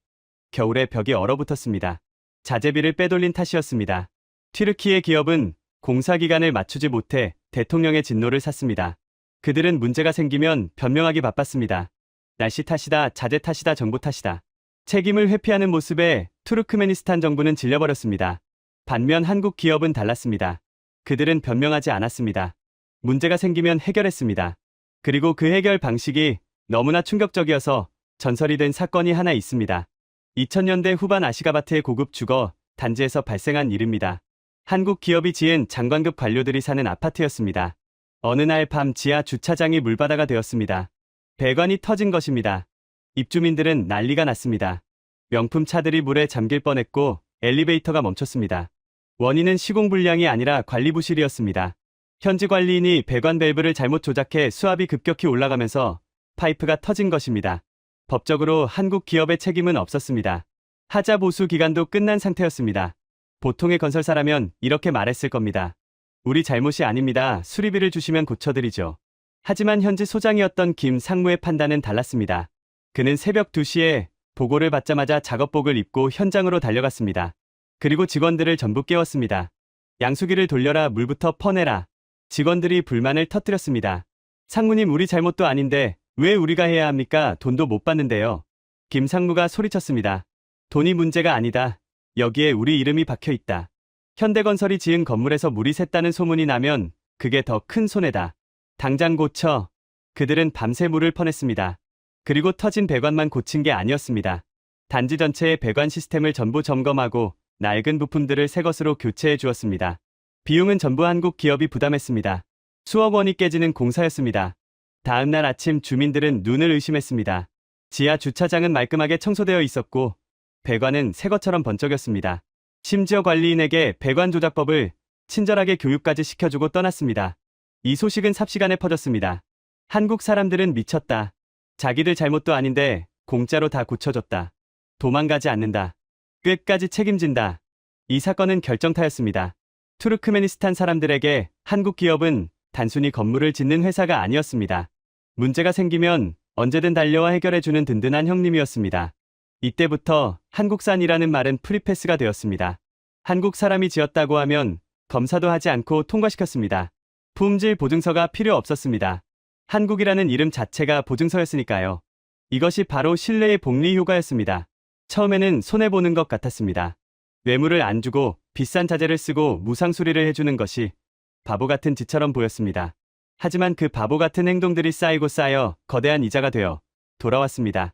겨울에 벽이 얼어붙었습니다. 자재비를 빼돌린 탓이었습니다. 튀르키예 기업은 공사 기간을 맞추지 못해 대통령의 진노를 샀습니다. 그들은 문제가 생기면 변명하기 바빴습니다. 날씨 탓이다, 자재 탓이다, 정부 탓이다. 책임을 회피하는 모습에 투르크메니스탄 정부는 질려버렸습니다. 반면 한국 기업은 달랐습니다. 그들은 변명하지 않았습니다. 문제가 생기면 해결했습니다. 그리고 그 해결 방식이 너무나 충격적이어서 전설이 된 사건이 하나 있습니다. 2000년대 후반 아시가바트의 고급 주거 단지에서 발생한 일입니다. 한국 기업이 지은 장관급 관료들이 사는 아파트였습니다. 어느 날 밤 지하 주차장이 물바다가 되었습니다. 배관이 터진 것입니다. 입주민들은 난리가 났습니다. 명품 차들이 물에 잠길 뻔했고 엘리베이터가 멈췄습니다. 원인은 시공 불량이 아니라 관리 부실이었습니다. 현지 관리인이 배관 밸브를 잘못 조작해 수압이 급격히 올라가면서 파이프가 터진 것입니다. 법적으로 한국 기업의 책임은 없었습니다. 하자 보수 기간도 끝난 상태였습니다. 보통의 건설사라면 이렇게 말했을 겁니다. 우리 잘못이 아닙니다. 수리비를 주시면 고쳐드리죠. 하지만 현지 소장이었던 김 상무의 판단은 달랐습니다. 그는 새벽 2시에 보고를 받자마자 작업복을 입고 현장으로 달려갔습니다. 그리고 직원들을 전부 깨웠습니다. 양수기를 돌려라, 물부터 퍼내라. 직원들이 불만을 터뜨렸습니다. 상무님, 우리 잘못도 아닌데 왜 우리가 해야 합니까? 돈도 못 받는데요. 김 상무가 소리쳤습니다. 돈이 문제가 아니다. 여기에 우리 이름이 박혀 있다. 현대건설이 지은 건물에서 물이 샜다는 소문이 나면 그게 더 큰 손해다. 당장 고쳐. 그들은 밤새 물을 퍼냈습니다. 그리고 터진 배관만 고친 게 아니었습니다. 단지 전체의 배관 시스템을 전부 점검하고 낡은 부품들을 새 것으로 교체해 주었습니다. 비용은 전부 한국 기업이 부담했습니다. 수억 원이 깨지는 공사였습니다. 다음 날 아침 주민들은 눈을 의심했습니다. 지하 주차장은 말끔하게 청소되어 있었고 배관은 새 것처럼 번쩍였습니다. 심지어 관리인에게 배관 조작법을 친절하게 교육까지 시켜주고 떠났습니다. 이 소식은 삽시간에 퍼졌습니다. 한국 사람들은 미쳤다. 자기들 잘못도 아닌데 공짜로 다 고쳐줬다. 도망가지 않는다. 끝까지 책임진다. 이 사건은 결정타였습니다. 투르크메니스탄 사람들에게 한국 기업은 단순히 건물을 짓는 회사가 아니었습니다. 문제가 생기면 언제든 달려와 해결해주는 든든한 형님이었습니다. 이때부터 한국산이라는 말은 프리패스가 되었습니다. 한국 사람이 지었다고 하면 검사도 하지 않고 통과시켰습니다. 품질 보증서가 필요 없었습니다. 한국이라는 이름 자체가 보증서였으니까요. 이것이 바로 신뢰의 복리 효과였습니다. 처음에는 손해보는 것 같았습니다. 뇌물을 안 주고 비싼 자재를 쓰고 무상 수리를 해주는 것이 바보 같은 짓처럼 보였습니다. 하지만 그 바보 같은 행동들이 쌓이고 쌓여 거대한 이자가 되어 돌아왔습니다.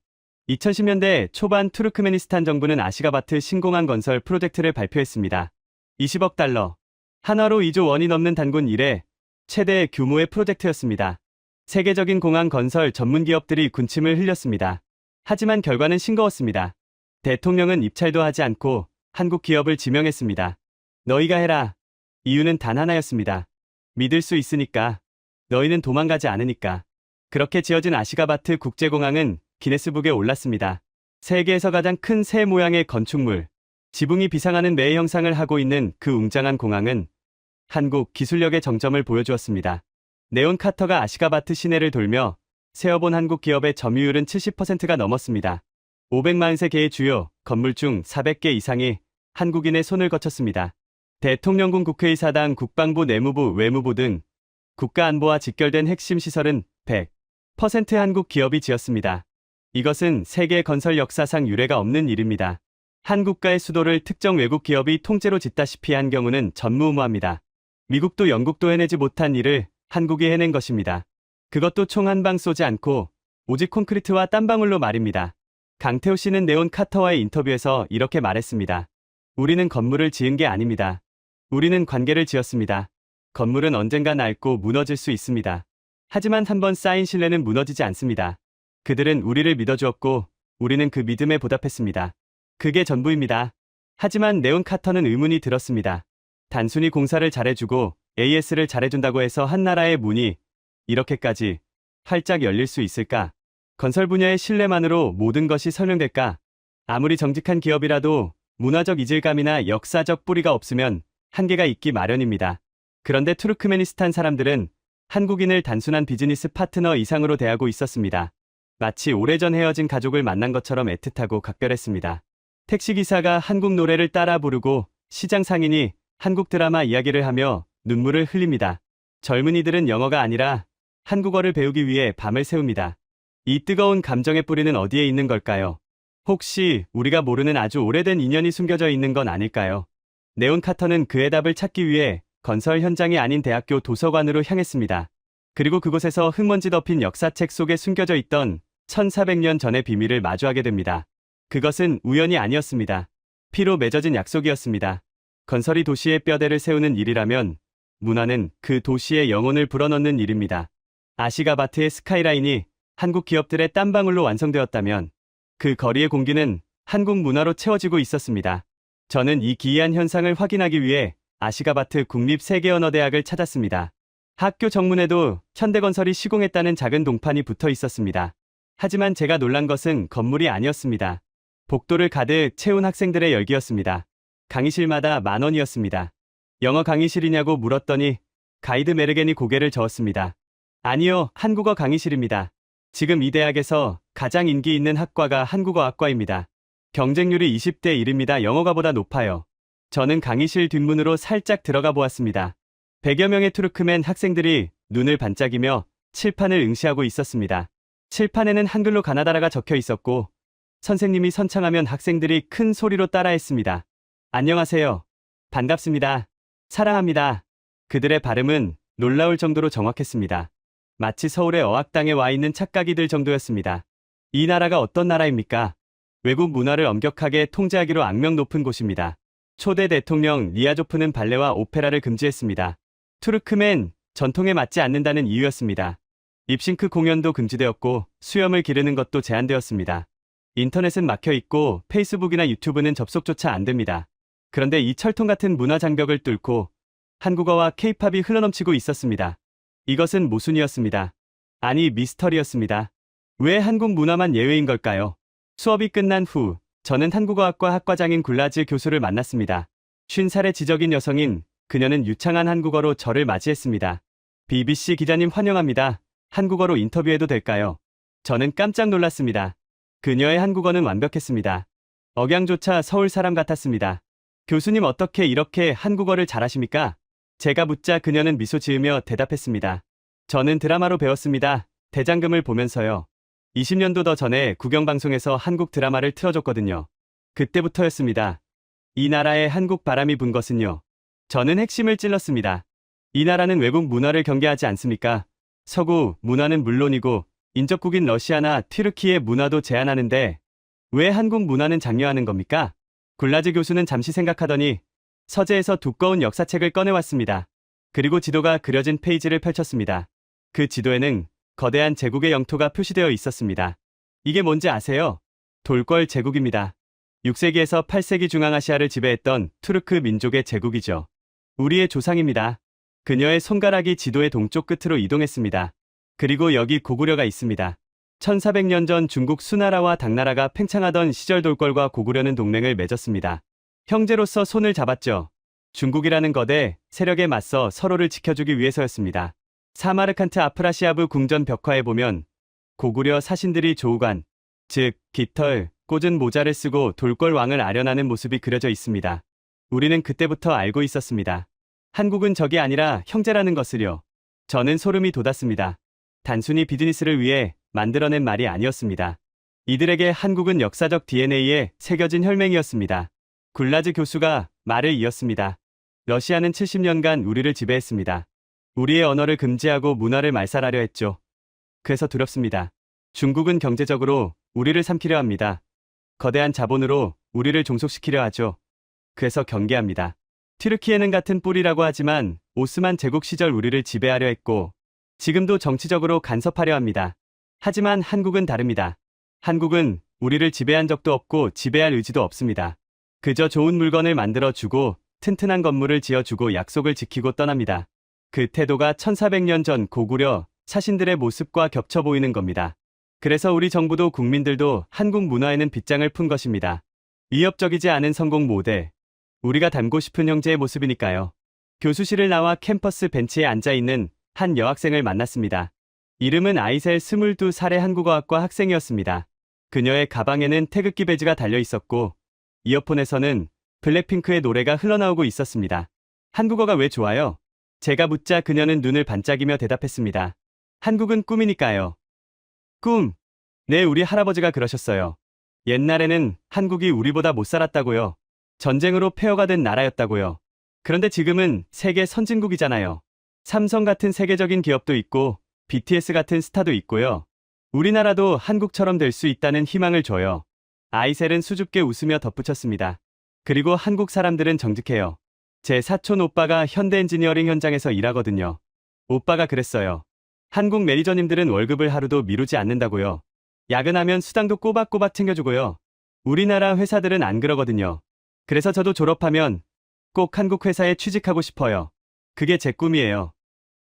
2010년대 초반 투르크메니스탄 정부는 아시가바트 신공항 건설 프로젝트를 발표했습니다. 20억 달러, 한화로 2조 원이 넘는 단군 이래 최대 규모의 프로젝트였습니다. 세계적인 공항 건설 전문 기업들이 군침을 흘렸습니다. 하지만 결과는 싱거웠습니다. 대통령은 입찰도 하지 않고 한국 기업을 지명했습니다. 너희가 해라. 이유는 단 하나였습니다. 믿을 수 있으니까. 너희는 도망가지 않으니까. 그렇게 지어진 아시가바트 국제공항은 기네스북에 올랐습니다. 세계에서 가장 큰 새 모양의 건축물, 지붕이 비상하는 매 형상을 하고 있는 그 웅장한 공항은 한국 기술력의 정점을 보여주었습니다. 네온 카터가 아시가바트 시내를 돌며 세어본 한국 기업의 점유율은 70%가 넘었습니다. 543개의 주요 건물 중 400개 이상이 한국인의 손을 거쳤습니다. 대통령궁 국회의사당 국방부 내무부 외무부 등 국가안보와 직결된 핵심 시설은 100% 한국 기업이 지었습니다. 이것은 세계 건설 역사상 유례가 없는 일입니다. 한 국가의 수도를 특정 외국 기업이 통째로 짓다시피 한 경우는 전무후무합니다. 미국도 영국도 해내지 못한 일을 한국이 해낸 것입니다. 그것도 총 한 방 쏘지 않고 오직 콘크리트와 땀방울로 말입니다. 강태호 씨는 네온 카터와의 인터뷰에서 이렇게 말했습니다. 우리는 건물을 지은 게 아닙니다. 우리는 관계를 지었습니다. 건물은 언젠가 낡고 무너질 수 있습니다. 하지만 한번 쌓인 신뢰는 무너지지 않습니다. 그들은 우리를 믿어주었고 우리는 그 믿음에 보답했습니다. 그게 전부입니다. 하지만 네온 카터는 의문이 들었습니다. 단순히 공사를 잘해주고 AS를 잘해준다고 해서 한 나라의 문이 이렇게까지 활짝 열릴 수 있을까? 건설 분야의 신뢰만으로 모든 것이 설명될까? 아무리 정직한 기업이라도 문화적 이질감이나 역사적 뿌리가 없으면 한계가 있기 마련입니다. 그런데 투르크메니스탄 사람들은 한국인을 단순한 비즈니스 파트너 이상으로 대하고 있었습니다. 마치 오래전 헤어진 가족을 만난 것처럼 애틋하고 각별했습니다. 택시기사가 한국 노래를 따라 부르고 시장 상인이 한국 드라마 이야기를 하며 눈물을 흘립니다. 젊은이들은 영어가 아니라 한국어를 배우기 위해 밤을 새웁니다. 이 뜨거운 감정의 뿌리는 어디에 있는 걸까요? 혹시 우리가 모르는 아주 오래된 인연이 숨겨져 있는 건 아닐까요? 네온 카터는 그의 답을 찾기 위해 건설 현장이 아닌 대학교 도서관으로 향했습니다. 그리고 그곳에서 흙먼지 덮인 역사책 속에 숨겨져 있던 1400년 전의 비밀을 마주하게 됩니다. 그것은 우연이 아니었습니다. 피로 맺어진 약속이었습니다. 건설이 도시의 뼈대를 세우는 일이라면 문화는 그 도시의 영혼을 불어넣는 일입니다. 아시가바트의 스카이라인이 한국 기업들의 땀방울로 완성되었다면 그 거리의 공기는 한국 문화로 채워지고 있었습니다. 저는 이 기이한 현상을 확인하기 위해 아시가바트 국립세계언어대학을 찾았습니다. 학교 정문에도 현대건설이 시공했다는 작은 동판이 붙어 있었습니다. 하지만 제가 놀란 것은 건물이 아니었습니다. 복도를 가득 채운 학생들의 열기였습니다. 강의실마다 10,000원이었습니다. 영어 강의실이냐고 물었더니 가이드 메르겐이 고개를 저었습니다. 아니요, 한국어 강의실입니다. 지금 이 대학에서 가장 인기 있는 학과가 한국어학과입니다. 경쟁률이 20대 1입니다. 영어가보다 높아요. 저는 강의실 뒷문으로 살짝 들어가 보았습니다. 100여 명의 투르크맨 학생들이 눈을 반짝이며 칠판을 응시하고 있었습니다. 칠판에는 한글로 가나다라가 적혀 있었고 선생님이 선창하면 학생들이 큰 소리로 따라했습니다. 안녕하세요. 반갑습니다. 사랑합니다. 그들의 발음은 놀라울 정도로 정확했습니다. 마치 서울의 어학당에 와 있는 착각이들 정도였습니다. 이 나라가 어떤 나라입니까? 외국 문화를 엄격하게 통제하기로 악명 높은 곳입니다. 초대 대통령 니아조프는 발레와 오페라를 금지했습니다. 투르크맨 전통에 맞지 않는다는 이유였습니다. 립싱크 공연도 금지되었고 수염을 기르는 것도 제한되었습니다. 인터넷은 막혀 있고 페이스북이나 유튜브는 접속조차 안 됩니다. 그런데 이 철통 같은 문화 장벽을 뚫고 한국어와 케이팝이 흘러넘치고 있었습니다. 이것은 모순이었습니다. 아니, 미스터리였습니다. 왜 한국 문화만 예외인 걸까요? 수업이 끝난 후 저는 한국어학과 학과장인 굴라즈 교수를 만났습니다. 50살의 지적인 여성인 그녀는 유창한 한국어로 저를 맞이했습니다. BBC 기자님 환영합니다. 한국어로 인터뷰해도 될까요? 저는 깜짝 놀랐습니다. 그녀의 한국어는 완벽했습니다. 억양조차 서울 사람 같았습니다. 교수님 어떻게 이렇게 한국어를 잘하십니까? 제가 묻자 그녀는 미소 지으며 대답했습니다. 저는 드라마로 배웠습니다. 대장금을 보면서요. 20년도 더 전에 국영방송에서 한국 드라마를 틀어줬거든요. 그때부터였습니다. 이 나라에 한국 바람이 분 것은요. 저는 핵심을 찔렀습니다. 이 나라는 외국 문화를 경계하지 않습니까? 서구 문화는 물론이고 인접국인 러시아나 튀르키예 문화도 제한하는데 왜 한국 문화는 장려하는 겁니까? 굴라즈 교수는 잠시 생각하더니 서재에서 두꺼운 역사책을 꺼내왔습니다. 그리고 지도가 그려진 페이지를 펼쳤습니다. 그 지도에는 거대한 제국의 영토가 표시되어 있었습니다. 이게 뭔지 아세요? 돌궐 제국입니다. 6세기에서 8세기 중앙아시아를 지배했던 투르크 민족의 제국이죠. 우리의 조상입니다. 그녀의 손가락이 지도의 동쪽 끝으로 이동했습니다. 그리고 여기 고구려가 있습니다. 1400년 전 중국 수나라와 당나라가 팽창하던 시절 돌궐과 고구려는 동맹을 맺었습니다. 형제로서 손을 잡았죠. 중국이라는 거대 세력에 맞서 서로를 지켜주기 위해서였습니다. 사마르칸트 아프라시아브 궁전 벽화에 보면 고구려 사신들이 조우관, 즉 깃털, 꽂은 모자를 쓰고 돌궐 왕을 아련하는 모습이 그려져 있습니다. 우리는 그때부터 알고 있었습니다. 한국은 적이 아니라 형제라는 것을요. 저는 소름이 돋았습니다. 단순히 비즈니스를 위해 만들어낸 말이 아니었습니다. 이들에게 한국은 역사적 DNA에 새겨진 혈맹이었습니다. 굴라즈 교수가 말을 이었습니다. 러시아는 70년간 우리를 지배했습니다. 우리의 언어를 금지하고 문화를 말살하려 했죠. 그래서 두렵습니다. 중국은 경제적으로 우리를 삼키려 합니다. 거대한 자본으로 우리를 종속시키려 하죠. 그래서 경계합니다. 튀르키예는 같은 뿌리라고 하지만 오스만 제국 시절 우리를 지배하려 했고 지금도 정치적으로 간섭하려 합니다. 하지만 한국은 다릅니다. 한국은 우리를 지배한 적도 없고 지배할 의지도 없습니다. 그저 좋은 물건을 만들어주고 튼튼한 건물을 지어주고 약속을 지키고 떠납니다. 그 태도가 1400년 전 고구려 사신들의 모습과 겹쳐 보이는 겁니다. 그래서 우리 정부도 국민들도 한국 문화에는 빗장을 푼 것입니다. 위협적이지 않은 성공 모델. 우리가 닮고 싶은 형제의 모습이니까요. 교수실을 나와 캠퍼스 벤치에 앉아있는 한 여학생을 만났습니다. 이름은 아이셀 22살의 한국어학과 학생이었습니다. 그녀의 가방에는 태극기 배지가 달려 있었고 이어폰에서는 블랙핑크의 노래가 흘러나오고 있었습니다. 한국어가 왜 좋아요? 제가 묻자 그녀는 눈을 반짝이며 대답했습니다. 한국은 꿈이니까요. 꿈. 네, 우리 할아버지가 그러셨어요. 옛날에는 한국이 우리보다 못 살았다고요. 전쟁으로 폐허가 된 나라였다고요. 그런데 지금은 세계 선진국이잖아요. 삼성 같은 세계적인 기업도 있고 BTS 같은 스타도 있고요. 우리나라도 한국처럼 될 수 있다는 희망을 줘요. 아이셀은 수줍게 웃으며 덧붙였습니다. 그리고 한국 사람들은 정직해요. 제 사촌 오빠가 현대 엔지니어링 현장에서 일하거든요. 오빠가 그랬어요. 한국 매니저님들은 월급을 하루도 미루지 않는다고요. 야근하면 수당도 꼬박꼬박 챙겨주고요. 우리나라 회사들은 안 그러거든요. 그래서 저도 졸업하면 꼭 한국 회사에 취직하고 싶어요. 그게 제 꿈이에요.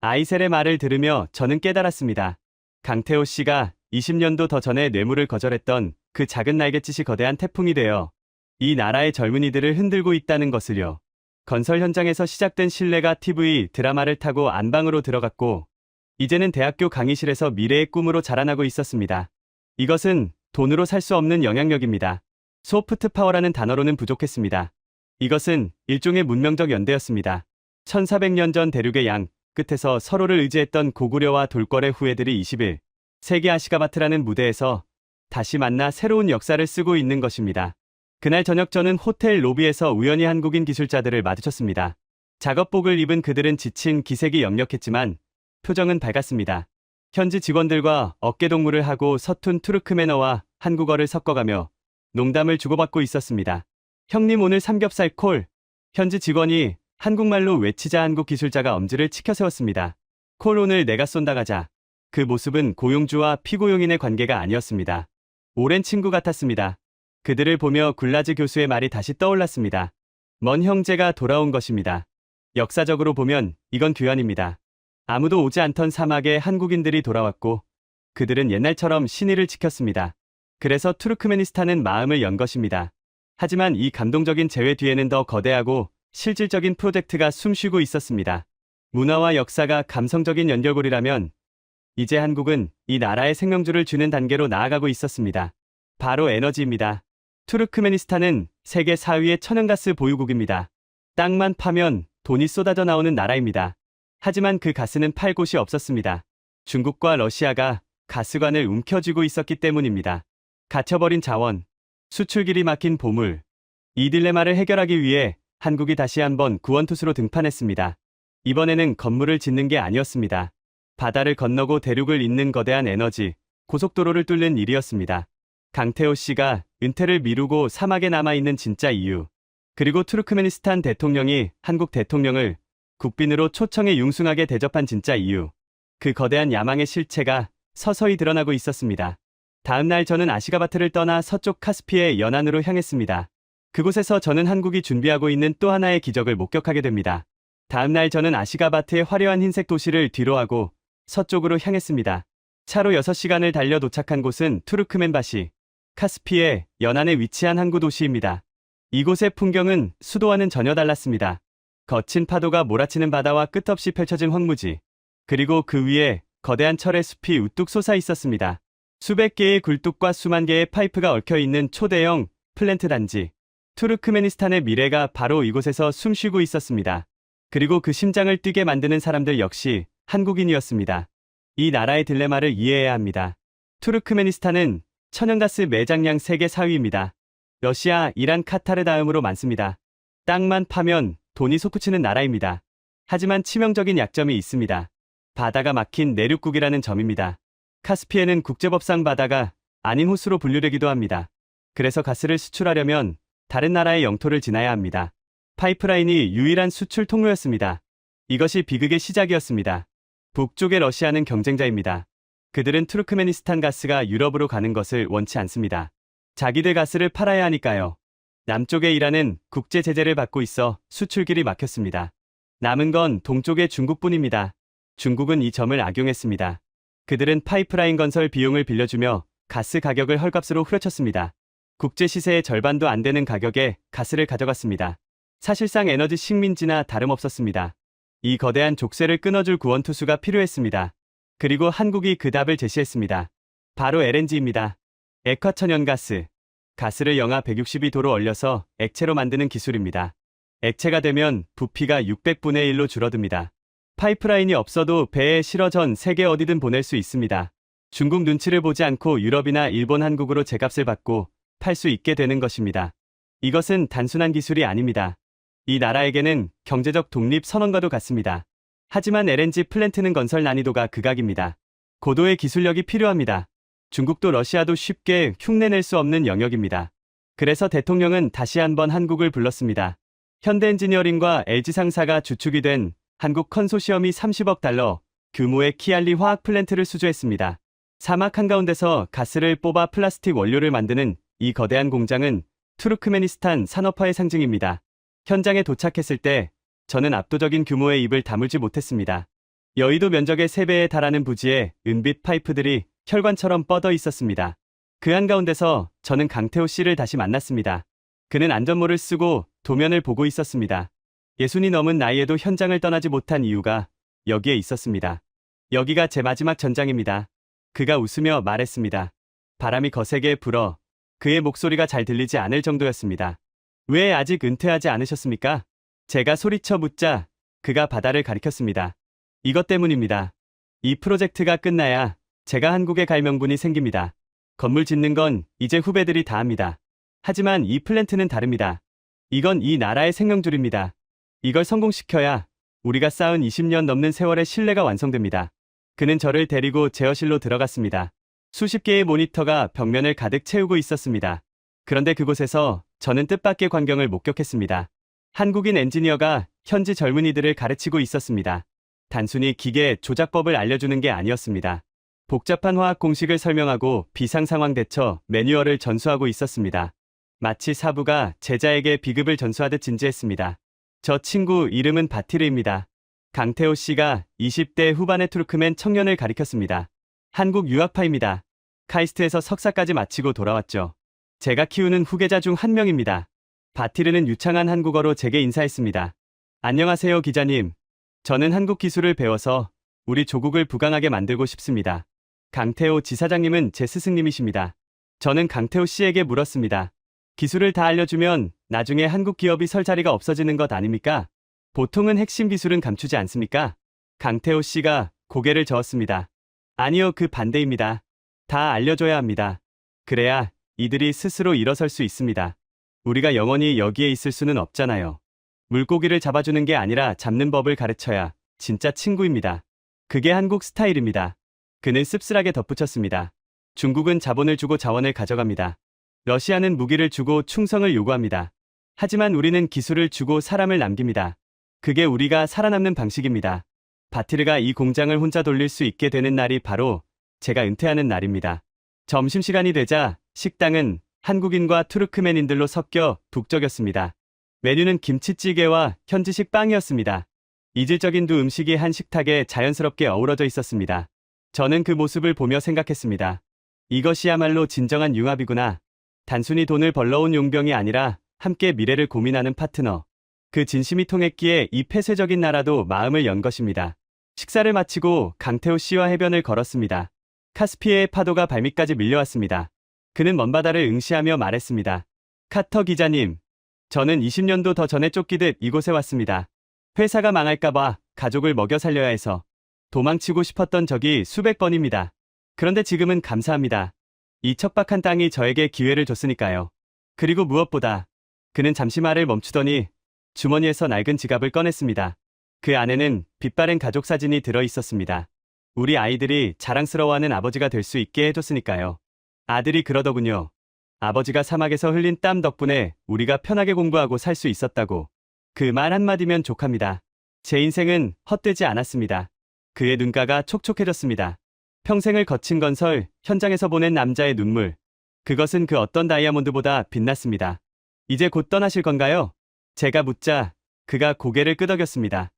아이셀의 말을 들으며 저는 깨달았습니다. 강태호 씨가 20년도 더 전에 뇌물을 거절했던 그 작은 날갯짓이 거대한 태풍이 되어 이 나라의 젊은이들을 흔들고 있다는 것을요. 건설 현장에서 시작된 신뢰가 TV 드라마를 타고 안방으로 들어갔고 이제는 대학교 강의실에서 미래의 꿈으로 자라나고 있었습니다. 이것은 돈으로 살 수 없는 영향력입니다. 소프트 파워라는 단어로는 부족했습니다. 이것은 일종의 문명적 연대였습니다. 1400년 전 대륙의 양 끝에서 서로를 의지했던 고구려와 돌궐의 후예들이 21세기 아시가바트라는 무대에서 다시 만나 새로운 역사를 쓰고 있는 것입니다. 그날 저녁 저는 호텔 로비에서 우연히 한국인 기술자들을 마주쳤습니다. 작업복을 입은 그들은 지친 기색이 역력했지만 표정은 밝았습니다. 현지 직원들과 어깨동무를 하고 서툰 투르크메너와 한국어를 섞어가며 농담을 주고받고 있었습니다. 형님 오늘 삼겹살 콜. 현지 직원이 한국말로 외치자 한국 기술자가 엄지를 치켜 세웠습니다. 콜 오늘 내가 쏜다 가자. 그 모습은 고용주와 피고용인의 관계가 아니었습니다. 오랜 친구 같았습니다. 그들을 보며 굴라즈 교수의 말이 다시 떠올랐습니다. 먼 형제가 돌아온 것입니다. 역사적으로 보면 이건 귀환입니다. 아무도 오지 않던 사막에 한국인들이 돌아왔고 그들은 옛날처럼 신의를 지켰습니다. 그래서 투르크메니스탄은 마음을 연 것입니다. 하지만 이 감동적인 재회 뒤에는 더 거대하고 실질적인 프로젝트가 숨쉬고 있었습니다. 문화와 역사가 감성적인 연결고리라면 이제 한국은 이 나라의 생명줄을 주는 단계로 나아가고 있었습니다. 바로 에너지입니다. 투르크메니스탄은 세계 4위의 천연가스 보유국입니다. 땅만 파면 돈이 쏟아져 나오는 나라입니다. 하지만 그 가스는 팔 곳이 없었습니다. 중국과 러시아가 가스관을 움켜쥐고 있었기 때문입니다. 갇혀버린 자원, 수출길이 막힌 보물. 이 딜레마를 해결하기 위해 한국이 다시 한번 구원투수로 등판했습니다. 이번에는 건물을 짓는 게 아니었습니다. 바다를 건너고 대륙을 잇는 거대한 에너지, 고속도로를 뚫는 일이었습니다. 강태호 씨가 은퇴를 미루고 사막에 남아있는 진짜 이유. 그리고 투르크메니스탄 대통령이 한국 대통령을 국빈으로 초청해 융숭하게 대접한 진짜 이유. 그 거대한 야망의 실체가 서서히 드러나고 있었습니다. 다음 날 저는 아시가바트를 떠나 서쪽 카스피의 연안으로 향했습니다. 그곳에서 저는 한국이 준비하고 있는 또 하나의 기적을 목격하게 됩니다. 다음 날 저는 아시가바트의 화려한 흰색 도시를 뒤로하고 서쪽으로 향했습니다. 차로 6시간을 달려 도착한 곳은 투르크멘바시, 카스피의 연안에 위치한 항구 도시입니다. 이곳의 풍경은 수도와는 전혀 달랐습니다. 거친 파도가 몰아치는 바다와 끝없이 펼쳐진 황무지, 그리고 그 위에 거대한 철의 숲이 우뚝 솟아 있었습니다. 수백 개의 굴뚝과 수만 개의 파이프가 얽혀있는 초대형 플랜트 단지. 투르크메니스탄의 미래가 바로 이곳에서 숨쉬고 있었습니다. 그리고 그 심장을 뛰게 만드는 사람들 역시 한국인이었습니다. 이 나라의 딜레마를 이해해야 합니다. 투르크메니스탄은 천연가스 매장량 세계 4위입니다. 러시아, 이란, 카타르 다음으로 많습니다. 땅만 파면 돈이 솟구치는 나라입니다. 하지만 치명적인 약점이 있습니다. 바다가 막힌 내륙국이라는 점입니다. 카스피해는 국제법상 바다가 아닌 호수로 분류되기도 합니다. 그래서 가스를 수출하려면 다른 나라의 영토를 지나야 합니다. 파이프라인이 유일한 수출 통로였습니다. 이것이 비극의 시작이었습니다. 북쪽의 러시아는 경쟁자입니다. 그들은 투르크메니스탄 가스가 유럽으로 가는 것을 원치 않습니다. 자기들 가스를 팔아야 하니까요. 남쪽의 이란은 국제 제재를 받고 있어 수출길이 막혔습니다. 남은 건 동쪽의 중국뿐입니다. 중국은 이 점을 악용했습니다. 그들은 파이프라인 건설 비용을 빌려주며 가스 가격을 헐값으로 후려쳤습니다. 국제 시세의 절반도 안 되는 가격에 가스를 가져갔습니다. 사실상 에너지 식민지나 다름없었습니다. 이 거대한 족쇄를 끊어줄 구원투수가 필요했습니다. 그리고 한국이 그 답을 제시했습니다. 바로 LNG입니다. 액화천연가스. 가스를 영하 162도로 얼려서 액체로 만드는 기술입니다. 액체가 되면 부피가 600분의 1로 줄어듭니다. 파이프라인이 없어도 배에 실어 전 세계 어디든 보낼 수 있습니다. 중국 눈치를 보지 않고 유럽이나 일본, 한국으로 제값을 받고 팔 수 있게 되는 것입니다. 이것은 단순한 기술이 아닙니다. 이 나라에게는 경제적 독립 선언과도 같습니다. 하지만 LNG 플랜트는 건설 난이도가 극악입니다. 고도의 기술력이 필요합니다. 중국도 러시아도 쉽게 흉내낼 수 없는 영역입니다. 그래서 대통령은 다시 한번 한국을 불렀습니다. 현대엔지니어링과 LG 상사가 주축이 된 한국 컨소시엄이 30억 달러 규모의 키알리 화학 플랜트를 수주했습니다. 사막 한가운데서 가스를 뽑아 플라스틱 원료를 만드는 이 거대한 공장은 투르크메니스탄 산업화의 상징입니다. 현장에 도착했을 때 저는 압도적인 규모의 입을 다물지 못했습니다. 여의도 면적의 3배에 달하는 부지에 은빛 파이프들이 혈관처럼 뻗어 있었습니다. 그 한가운데서 저는 강태호 씨를 다시 만났습니다. 그는 안전모를 쓰고 도면을 보고 있었습니다. 60이 넘은 나이에도 현장을 떠나지 못한 이유가 여기에 있었습니다. 여기가 제 마지막 전장입니다. 그가 웃으며 말했습니다. 바람이 거세게 불어 그의 목소리가 잘 들리지 않을 정도였습니다. 왜 아직 은퇴하지 않으셨습니까? 제가 소리쳐 묻자 그가 바다를 가리켰습니다. 이것 때문입니다. 이 프로젝트가 끝나야 제가 한국에 갈 명분이 생깁니다. 건물 짓는 건 이제 후배들이 다 합니다. 하지만 이 플랜트는 다릅니다. 이건 이 나라의 생명줄입니다. 이걸 성공시켜야 우리가 쌓은 20년 넘는 세월의 신뢰가 완성됩니다. 그는 저를 데리고 제어실로 들어갔습니다. 수십 개의 모니터가 벽면을 가득 채우고 있었습니다. 그런데 그곳에서 저는 뜻밖의 광경을 목격했습니다. 한국인 엔지니어가 현지 젊은이들을 가르치고 있었습니다. 단순히 기계 조작법을 알려주는 게 아니었습니다. 복잡한 화학 공식을 설명하고 비상상황 대처 매뉴얼을 전수하고 있었습니다. 마치 사부가 제자에게 비급을 전수하듯 진지했습니다. 저 친구 이름은 바티르입니다. 강태호 씨가 20대 후반의 투르크맨 청년을 가리켰습니다. 한국 유학파입니다. 카이스트에서 석사까지 마치고 돌아왔죠. 제가 키우는 후계자 중 한 명입니다. 바티르는 유창한 한국어로 제게 인사했습니다. 안녕하세요, 기자님. 저는 한국 기술을 배워서 우리 조국을 부강하게 만들고 싶습니다. 강태호 지사장님은 제 스승님이십니다. 저는 강태호 씨에게 물었습니다. 기술을 다 알려주면 나중에 한국 기업이 설 자리가 없어지는 것 아닙니까? 보통은 핵심 기술은 감추지 않습니까? 강태호 씨가 고개를 저었습니다. 아니요, 그 반대입니다. 다 알려줘야 합니다. 그래야 이들이 스스로 일어설 수 있습니다. 우리가 영원히 여기에 있을 수는 없잖아요. 물고기를 잡아주는 게 아니라 잡는 법을 가르쳐야 진짜 친구입니다. 그게 한국 스타일입니다. 그는 씁쓸하게 덧붙였습니다. 중국은 자본을 주고 자원을 가져갑니다. 러시아는 무기를 주고 충성을 요구합니다. 하지만 우리는 기술을 주고 사람을 남깁니다. 그게 우리가 살아남는 방식입니다. 바티르가 이 공장을 혼자 돌릴 수 있게 되는 날이 바로 제가 은퇴하는 날입니다. 점심시간이 되자 식당은 한국인과 투르크멘인들로 섞여 북적였습니다. 메뉴는 김치찌개와 현지식 빵이었습니다. 이질적인 두 음식이 한 식탁에 자연스럽게 어우러져 있었습니다. 저는 그 모습을 보며 생각했습니다. 이것이야말로 진정한 융합이구나. 단순히 돈을 벌러온 용병이 아니라 함께 미래를 고민하는 파트너. 그 진심이 통했기에 이 폐쇄적인 나라도 마음을 연 것입니다. 식사를 마치고 강태호 씨와 해변을 걸었습니다. 카스피해의 파도가 발밑까지 밀려왔습니다. 그는 먼 바다를 응시하며 말했습니다. 카터 기자님, 저는 20년도 더 전에 쫓기듯 이곳에 왔습니다. 회사가 망할까봐 가족을 먹여 살려야 해서 도망치고 싶었던 적이 수백 번입니다. 그런데 지금은 감사합니다. 이 척박한 땅이 저에게 기회를 줬으니까요. 그리고 무엇보다 그는 잠시 말을 멈추더니 주머니에서 낡은 지갑을 꺼냈습니다. 그 안에는 빛바랜 가족 사진이 들어 있었습니다. 우리 아이들이 자랑스러워하는 아버지가 될 수 있게 해줬으니까요. 아들이 그러더군요. 아버지가 사막에서 흘린 땀 덕분에 우리가 편하게 공부하고 살 수 있었다고. 그 말 한마디면 족합니다. 제 인생은 헛되지 않았습니다. 그의 눈가가 촉촉해졌습니다. 평생을 거친 건설, 현장에서 보낸 남자의 눈물. 그것은 그 어떤 다이아몬드보다 빛났습니다. 이제 곧 떠나실 건가요? 제가 묻자 그가 고개를 끄덕였습니다.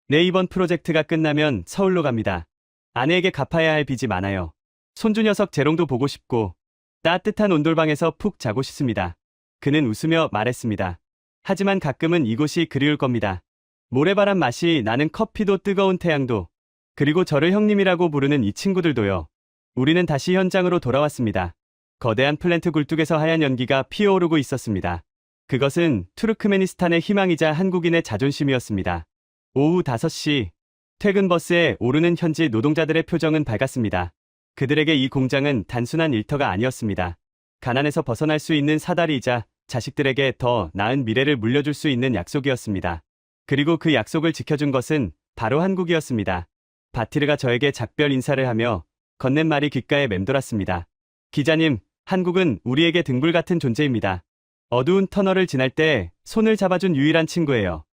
네, 이번 프로젝트가 끝나면 서울로 갑니다. 아내에게 갚아야 할 빚이 많아요. 손주 녀석 재롱도 보고 싶고 따뜻한 온돌방에서 푹 자고 싶습니다. 그는 웃으며 말했습니다. 하지만 가끔은 이곳이 그리울 겁니다. 모래바람 맛이 나는 커피도 뜨거운 태양도, 그리고 저를 형님이라고 부르는 이 친구들도요. 우리는 다시 현장으로 돌아왔습니다. 거대한 플랜트 굴뚝에서 하얀 연기가 피어오르고 있었습니다. 그것은 투르크메니스탄의 희망이자 한국인의 자존심이었습니다. 오후 5시, 퇴근 버스에 오르는 현지 노동자들의 표정은 밝았습니다. 그들에게 이 공장은 단순한 일터가 아니었습니다. 가난에서 벗어날 수 있는 사다리이자 자식들에게 더 나은 미래를 물려줄 수 있는 약속이었습니다. 그리고 그 약속을 지켜준 것은 바로 한국이었습니다. 바티르가 저에게 작별 인사를 하며 건넨 말이 귓가에 맴돌았습니다. 기자님, 한국은 우리에게 등불 같은 존재입니다. 어두운 터널을 지날 때 손을 잡아준 유일한 친구예요.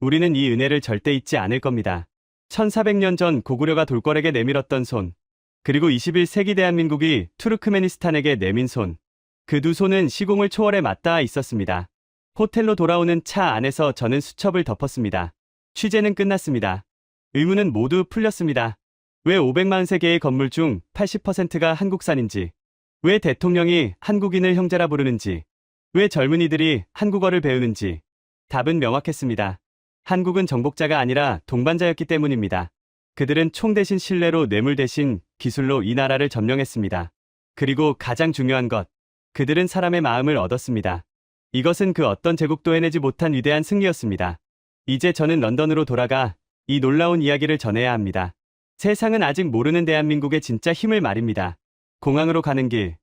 우리는 이 은혜를 절대 잊지 않을 겁니다. 1400년 전 고구려가 돌궐에게 내밀었던 손, 그리고 21세기 대한민국이 투르크메니스탄에게 내민 손. 그 두 손은 시공을 초월해 맞닿아 있었습니다. 호텔로 돌아오는 차 안에서 저는 수첩을 덮었습니다. 취재는 끝났습니다. 의문은 모두 풀렸습니다. 왜 543개의 건물 중 80%가 한국산인지, 왜 대통령이 한국인을 형제라 부르는지, 왜 젊은이들이 한국어를 배우는지 답은 명확했습니다. 한국은 정복자가 아니라 동반자였기 때문입니다. 그들은 총 대신 신뢰로 뇌물 대신 기술로 이 나라를 점령했습니다. 그리고 가장 중요한 것, 그들은 사람의 마음을 얻었습니다. 이것은 그 어떤 제국도 해내지 못한 위대한 승리였습니다. 이제 저는 런던으로 돌아가 이 놀라운 이야기를 전해야 합니다. 세상은 아직 모르는 대한민국의 진짜 힘을 말입니다. 공항으로 가는 길,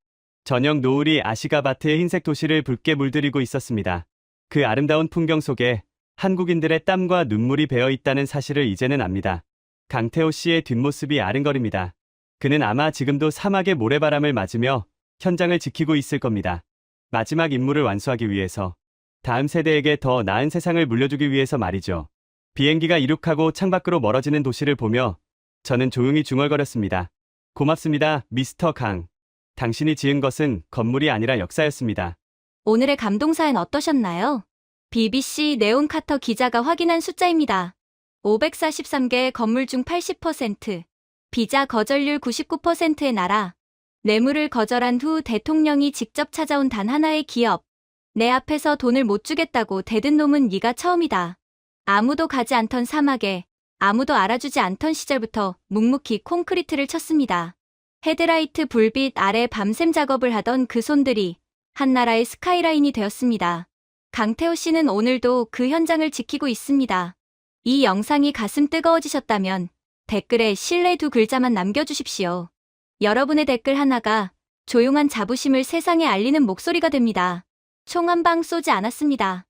저녁 노을이 아시가바트의 흰색 도시를 붉게 물들이고 있었습니다. 그 아름다운 풍경 속에 한국인들의 땀과 눈물이 배어 있다는 사실을 이제는 압니다. 강태호 씨의 뒷모습이 아른거립니다. 그는 아마 지금도 사막의 모래바람을 맞으며 현장을 지키고 있을 겁니다. 마지막 임무를 완수하기 위해서, 다음 세대에게 더 나은 세상을 물려주기 위해서 말이죠. 비행기가 이륙하고 창밖으로 멀어지는 도시를 보며 저는 조용히 중얼거렸습니다. 고맙습니다, 미스터 강. 당신이 지은 것은 건물이 아니라 역사였습니다. 오늘의 감동사연 어떠셨나요? BBC 네온 카터 기자가 확인한 숫자입니다. 543개의 건물 중 80%, 비자 거절률 99%의 나라, 뇌물을 거절한 후 대통령이 직접 찾아온 단 하나의 기업. 내 앞에서 돈을 못 주겠다고 대든 놈은 네가 처음이다. 아무도 가지 않던 사막에, 아무도 알아주지 않던 시절부터 묵묵히 콘크리트를 쳤습니다. 헤드라이트 불빛 아래 밤샘 작업을 하던 그 손들이 한나라의 스카이라인이 되었습니다. 강태호 씨는 오늘도 그 현장을 지키고 있습니다. 이 영상이 가슴 뜨거워지셨다면 댓글에 신뢰 두 글자만 남겨주십시오. 여러분의 댓글 하나가 조용한 자부심을 세상에 알리는 목소리가 됩니다. 총 한 방 쏘지 않았습니다.